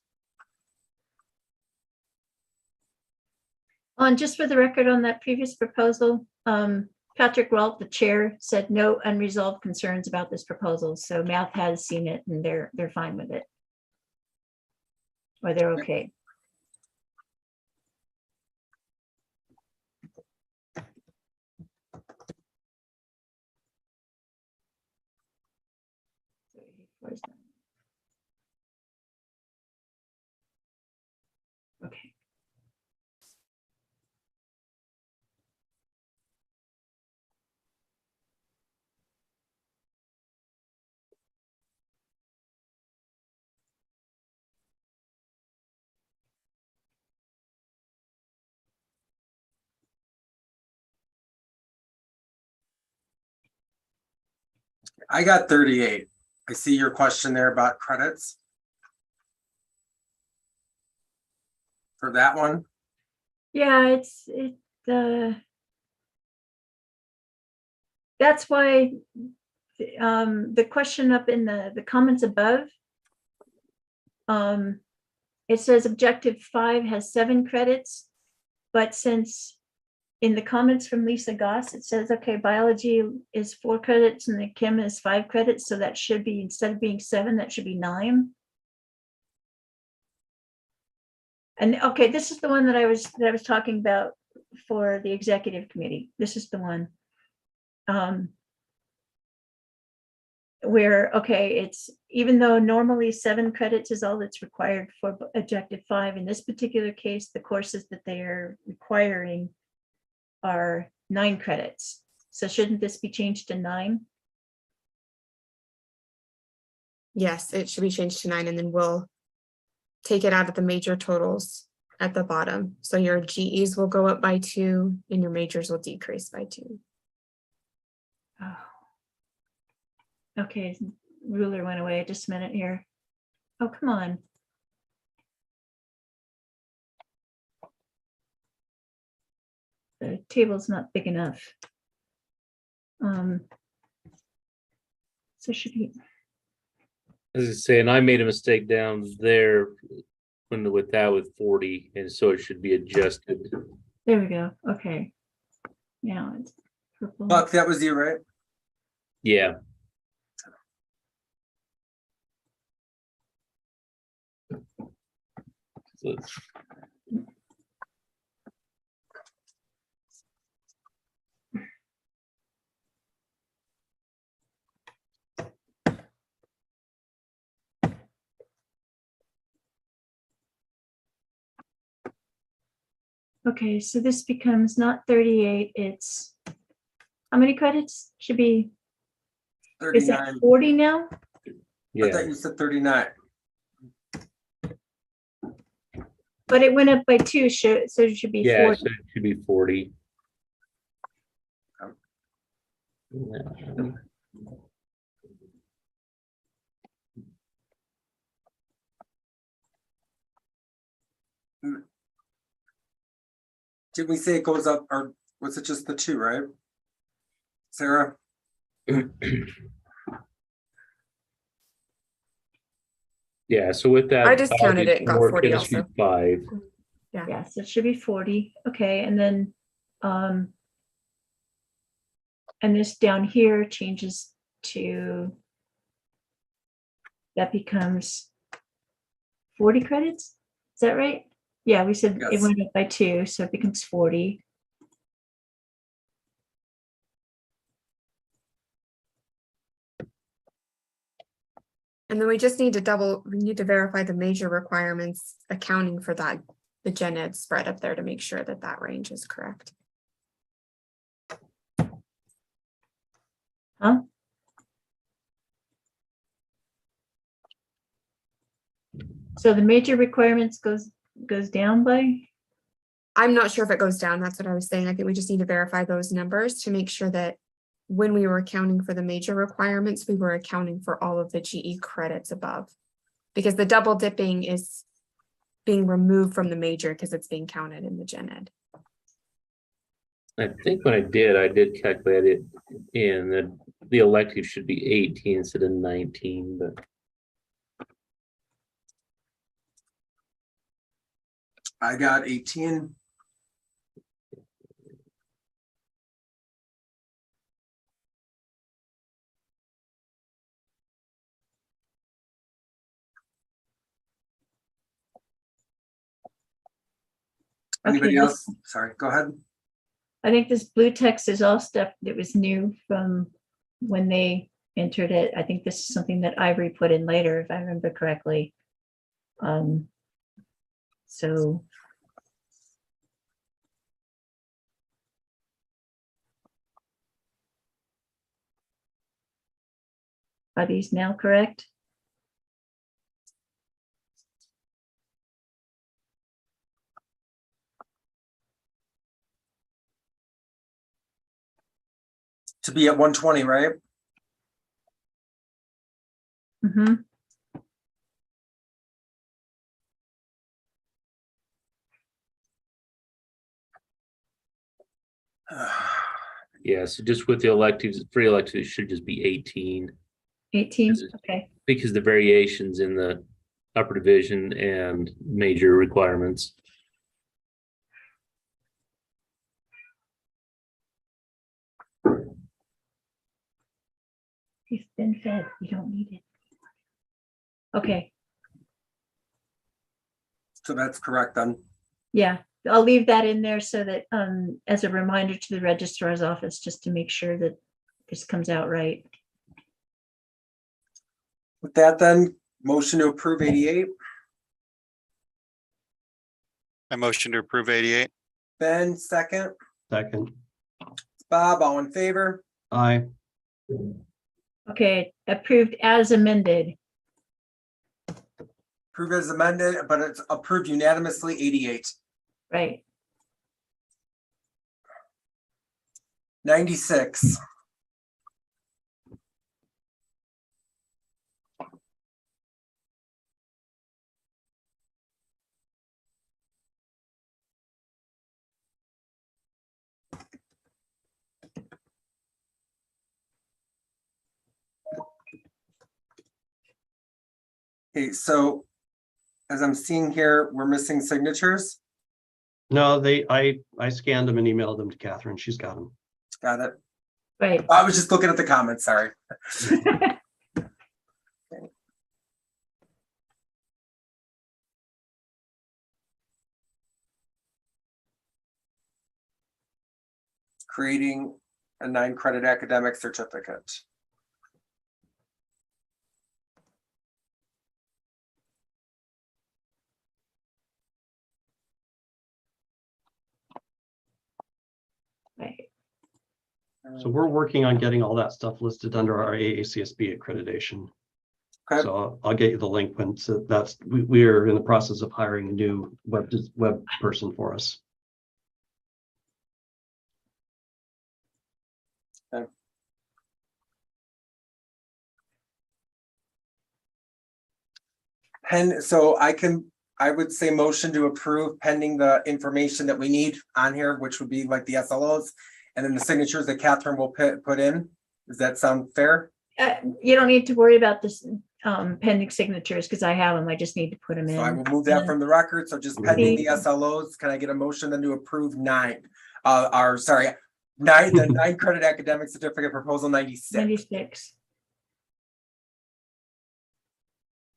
And just for the record on that previous proposal, Patrick Ralt, the chair, said no unresolved concerns about this proposal. So Math has seen it and they're fine with it. Or they're okay. Okay. I got 38. I see your question there about credits. For that one, Yeah, that's why the question up in the comments above, it says objective 5 has 7 credits, but since in the comments from Lisa Goss, it says, okay, biology is 4 credits and the chem is 5 credits, so that should be, instead of being 7, that should be 9. And okay, this is the one that I was talking about for the executive committee. This is the one. Where, okay, it's even though normally 7 credits is all that's required for objective 5, in this particular case, the courses that they are requiring are 9 credits. So shouldn't this be changed to 9? Yes, it should be changed to 9 and then we'll take it out of the major totals at the bottom. So your GEs will go up by 2 and your majors will decrease by 2. Oh. Okay, ruler went away just a minute here. Oh, come on. The table's not big enough. So it should be, As I say, and I made a mistake down there with 40, and so it should be adjusted. there we go. Okay. Now it's purple. Buck, that was you, right? Yeah. So it's- Okay, so this becomes not 38, it's, how many credits? Should be, is it 39. 40 now? I yeah. thought you said 39. But it went up by 2, so it should be Yeah, 40. so it should be 40. Did we say it goes up, or was it just the 2, right? Sarah? Yeah, so with that. I just counted it and got 40 it should be also. 5. Yeah, so it should be 40. Okay, and then and this down here changes to, that becomes 40 credits? Is that right? Yeah, we said it Yes. went up by 2, so it becomes 40. And then we need to verify the major requirements accounting for that, the gen ed spread up there to make sure that that range is correct. Huh? So the major requirements goes down by? I'm not sure if it goes down. That's what I was saying. I think we just need to verify those numbers to make sure that when we were accounting for the major requirements, we were accounting for all of the GE credits above. Because the double dipping is being removed from the major because it's being counted in the gen ed. I think when I did calculate it in the elective should be 18 instead of 19, but I got 18. Anybody Okay. else? Sorry, go ahead. I think this blue text is all stuff that was new from when they entered it. I think this is something that Ivory put in later, if I remember correctly. So. Are these now correct? To be at 120, right? Mm-hmm. yeah, so just with the electives, free electives should just be 18 18, okay. because the variations in the upper division and major requirements. He's been fed, you don't need it. Okay, So that's correct then. yeah, I'll leave that in there so that, as a reminder to the registrar's office, just to make sure that this comes out right. With that then, motion to approve 88. I motion to approve 88. Ben, second. Second. Bob, all in favor? Aye. Okay, approved as amended. Approved as amended, but it's approved unanimously 88. Right. 96. Okay, so as I'm seeing here, we're missing signatures. No, I scanned them and emailed them to Catherine. She's got them. Got it. Right. I was just looking at the comments, sorry. Creating a 9-credit academic certificate. Right. So we're working on getting all that stuff listed under our AACSB accreditation. Okay. So I'll get you the link when, so that's, we are in the process of hiring a new web person for us. Okay. And so I would say motion to approve pending the information that we need on here, which would be like the SLOs and then the signatures that Catherine will put in. Does that sound fair? You don't need to worry about this pending signatures because I have them. I just need to put them in. So I will move that from the record. So just pending the SLOs, can I get a motion then to approve the 9-credit academic certificate proposal 96? 96.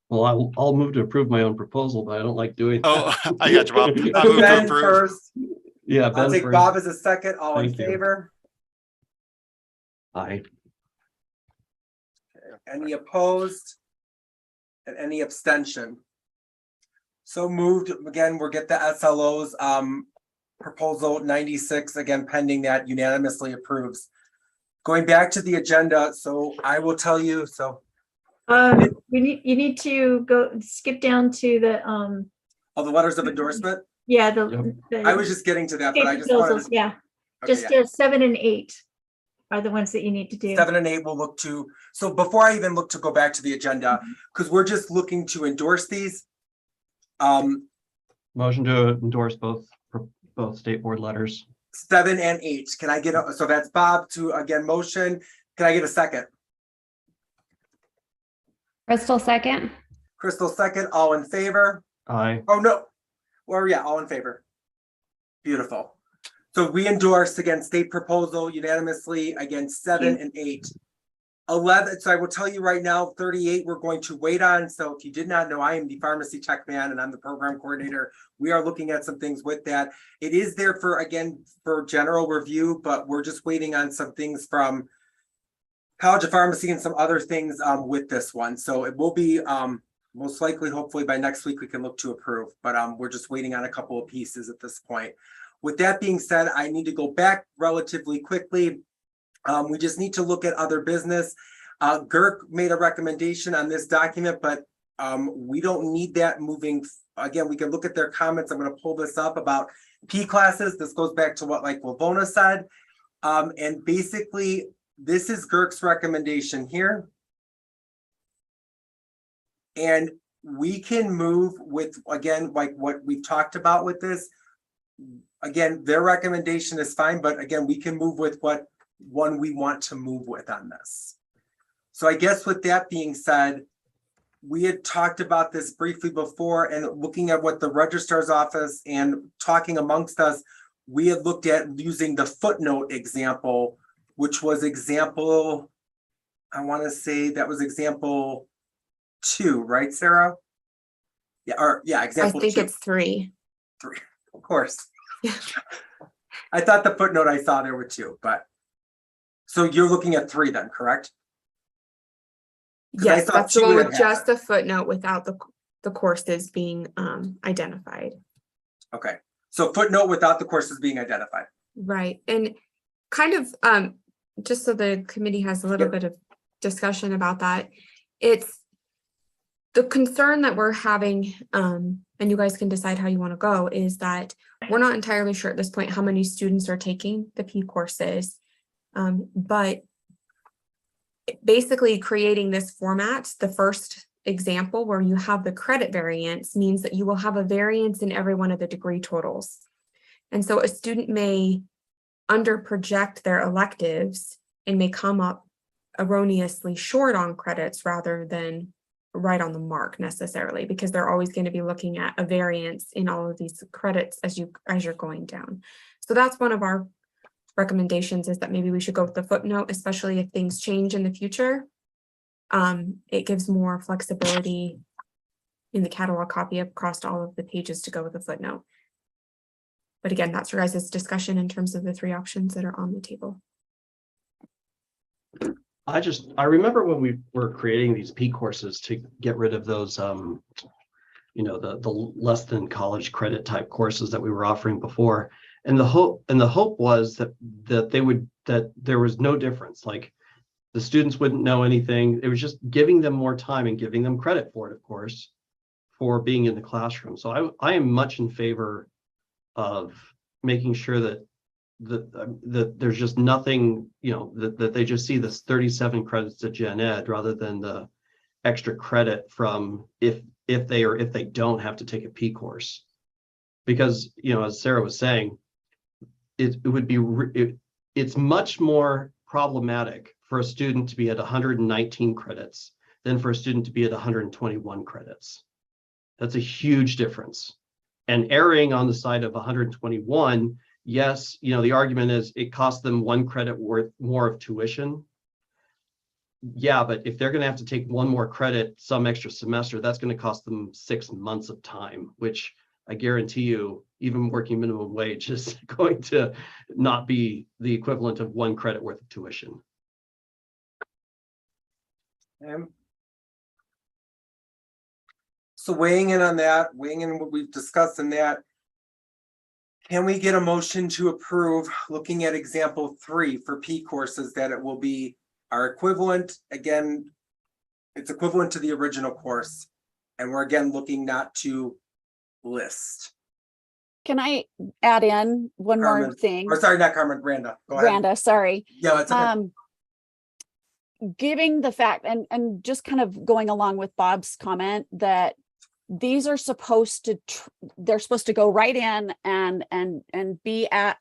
Well, I'll move to approve my own proposal, but I don't like doing. Oh, that. I got you, Bob. I So move to Ben approve. first. Yeah, I'll Ben take first. Bob as a second. All in Thank you. favor? Aye. Any opposed? And any abstention? So moved. Again, we'll get the SLOs, proposal 96, again, pending that unanimously approves. Going back to the agenda, so I will tell you, so. You need to skip down to the, All the letters of endorsement? yeah, I was just getting to that, but I just proposals, wanted. yeah. Okay, Just yeah. 7 and 8 are the ones that you need to do. 7 and 8 will look to, so before I even look to go back to the agenda, because we're just looking to endorse these. Motion to endorse both state board letters. 7 and 8. Can I get so that's Bob to again motion. Can I get a second? Crystal second. Crystal second, all in favor? Aye. Oh, no. Well, yeah, all in favor. Beautiful. So we endorsed again state proposal unanimously against 7 and 8. 11, so I will tell you right now, 38, we're going to wait on. So if you did not know, I am the pharmacy tech man and I'm the program coordinator. We are looking at some things with that. It is there for, again, for general review, but we're just waiting on some things from College of Pharmacy and some other things with this one. So it will be most likely, hopefully by next week, we can look to approve, but we're just waiting on a couple of pieces at this point. With that being said, I need to go back relatively quickly. We just need to look at other business. GERC made a recommendation on this document, but we don't need that moving. Again, we can look at their comments. I'm going to pull this up about P classes. This goes back to what like Lavona said. And basically, this is GERC's recommendation here. And we can move with, again, like what we've talked about with this. Again, their recommendation is fine, but again, we can move with what one we want to move with on this. So I guess with that being said, we had talked about this briefly before and looking at what the registrar's office and talking amongst us, we had looked at using the footnote example, which was example, I want to say that was example 2, right, Sarah? Yeah, or yeah, example 2. I think it's 3. 3, of course. I thought the footnote I saw there were 2, but so you're looking at 3 then, correct? 'Cause I Yes, saw that's the 2 one that with had just it. a footnote without the courses being identified. Okay, so footnote without the courses being identified. Right, and kind of just so the committee has a little Yep. bit of discussion about that, it's The concern that we're having, and you guys can decide how you want to go, is that we're not entirely sure at this point how many students are taking the P courses. But basically creating this format, the first example where you have the credit variance means that you will have a variance in every one of the degree totals. And so a student may under project their electives and may come up erroneously short on credits rather than right on the mark necessarily, because they're always going to be looking at a variance in all of these credits as you're going down. So that's one of our recommendations, is that maybe we should go with the footnote, especially if things change in the future. It gives more flexibility in the catalog copy across all of the pages to go with the footnote. But again, that's your guys' discussion in terms of the 3 options that are on the table. I remember when we were creating these P courses to get rid of those, you know, the less than college credit type courses that we were offering before. And the hope was that there was no difference. Like the students wouldn't know anything. It was just giving them more time and giving them credit for it, of course, for being in the classroom. So I am much in favor of making sure that there's just nothing, you know, that they just see this 37 credits to gen ed rather than the extra credit from if they don't have to take a P course. Because, you know, as Sarah was saying, it's much more problematic for a student to be at 119 credits than for a student to be at 121 credits. That's a huge difference. And erring on the side of 121, yes, you know, the argument is it costs them 1 credit worth more of tuition. Yeah, but if they're going to have to take 1 more credit some extra semester, that's going to cost them 6 months of time, which I guarantee you, even working minimum wage is going to not be the equivalent of 1 credit worth of tuition. So weighing in on that, weighing in what we've discussed in that, can we get a motion to approve, looking at example 3 for P courses, that it will be our equivalent, again, it's equivalent to the original course. And we're again looking not to list. Can I add in one more Carmen, thing? or sorry, not Carmen, Randa. Go ahead. Randa, sorry. Yeah, that's okay. Giving the fact and just kind of going along with Bob's comment that these are supposed to, they're supposed to go right in and be at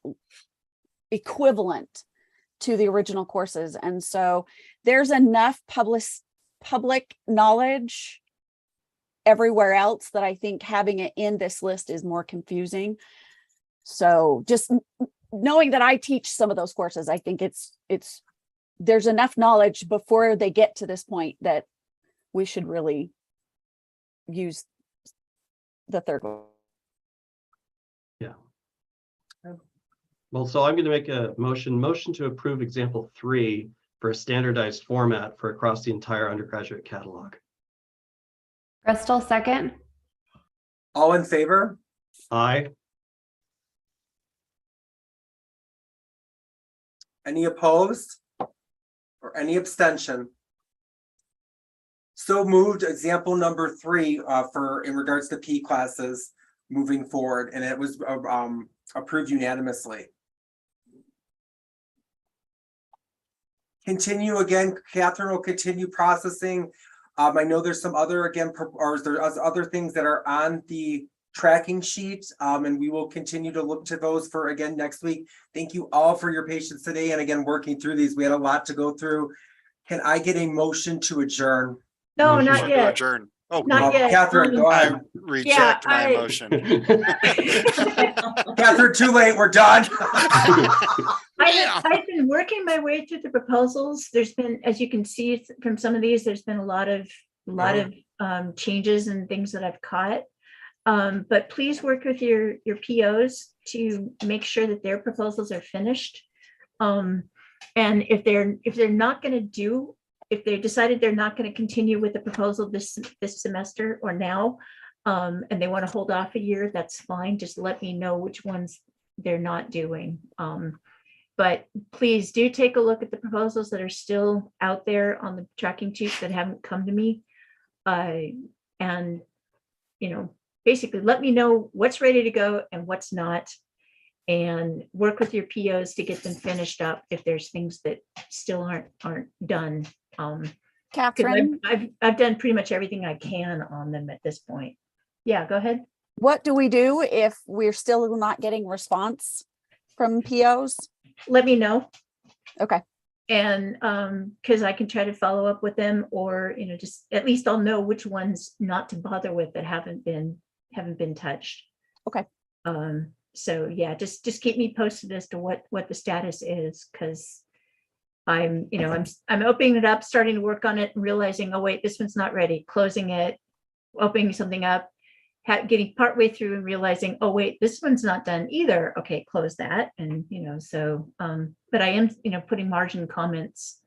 equivalent to the original courses. And so there's enough public knowledge everywhere else that I think having it in this list is more confusing. So just knowing that I teach some of those courses, I think there's enough knowledge before they get to this point that we should really use the third one. Yeah. Well, so I'm going to make a motion to approve example 3 for a standardized format for across the entire undergraduate catalog. Crystal, second. All in favor? Aye. Any opposed? Or any abstention? So moved. Example number 3 for in regards to P classes moving forward, and it was approved unanimously. Continue again, Catherine will continue processing. I know there's some other or there's other things that are on the tracking sheet, and we will continue to look to those for again next week. Thank you all for your patience today, and again working through these. We had a lot to go through. Can I get a motion to adjourn? No, Motion not to yet. Adjourn. Oh, Not yet. Catherine, go I ahead. reject my I- motion. Catherine, too late. We're done. I've been working my way through the proposals. There's been, as you can see from some of these, there's been a lot of changes and things that I've caught. But please work with your POs to make sure that their proposals are finished. And if they're not going to do, if they decided they're not going to continue with the proposal this semester or now, and they want to hold off a year, that's fine. Just let me know which ones they're not doing. But please do take a look at the proposals that are still out there on the tracking sheet that haven't come to me. And, you know, basically let me know what's ready to go and what's not. And work with your POs to get them finished up if there's things that still aren't done. 'Cause Catherine, I've done pretty much everything I can on them at this point. Yeah, go ahead. what do we do if we're still not getting response from POs? Let me know. Okay. And because I can try to follow up with them, or you know, just at least I'll know which ones not to bother with that haven't been touched. Okay. So yeah, just keep me posted as to what the status is, because I'm opening it up, starting to work on it and realizing, oh wait, this one's not ready, closing it, opening something up, getting partway through and realizing, oh wait, this one's not done either. Okay, close that. And so but I am putting margin comments.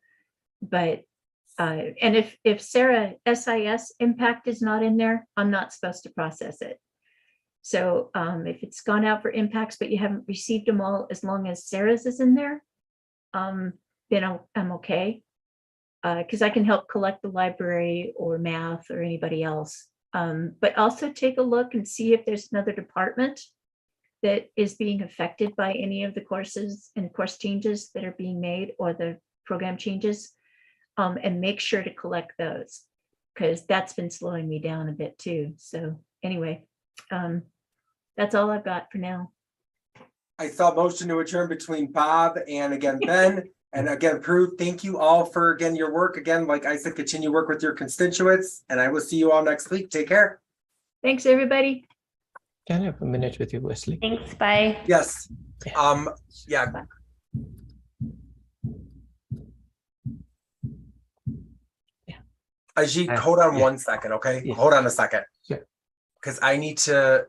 But and if Sarah SIS impact is not in there, I'm not supposed to process it. So if it's gone out for impacts, but you haven't received them all, as long as Sarah's is in there, then I'm okay. Because I can help collect the library or math or anybody else. But also take a look and see if there's another department that is being affected by any of the courses and course changes that are being made, or the program changes, and make sure to collect those, because that's been slowing me down a bit too. So anyway, that's all I've got for now. I saw a motion to adjourn between Bob and again, Ben, and again, approved. Thank you all for, again, your work. Again, like I said, continue work with your constituents, and I will see you all next week. Take care. Thanks, everybody. Can I have a minute with you, Wesley? Thanks, bye. Yes. Yeah. Ajit, hold on 1 second, okay? Yeah. Hold on a second. Sure. Because I need to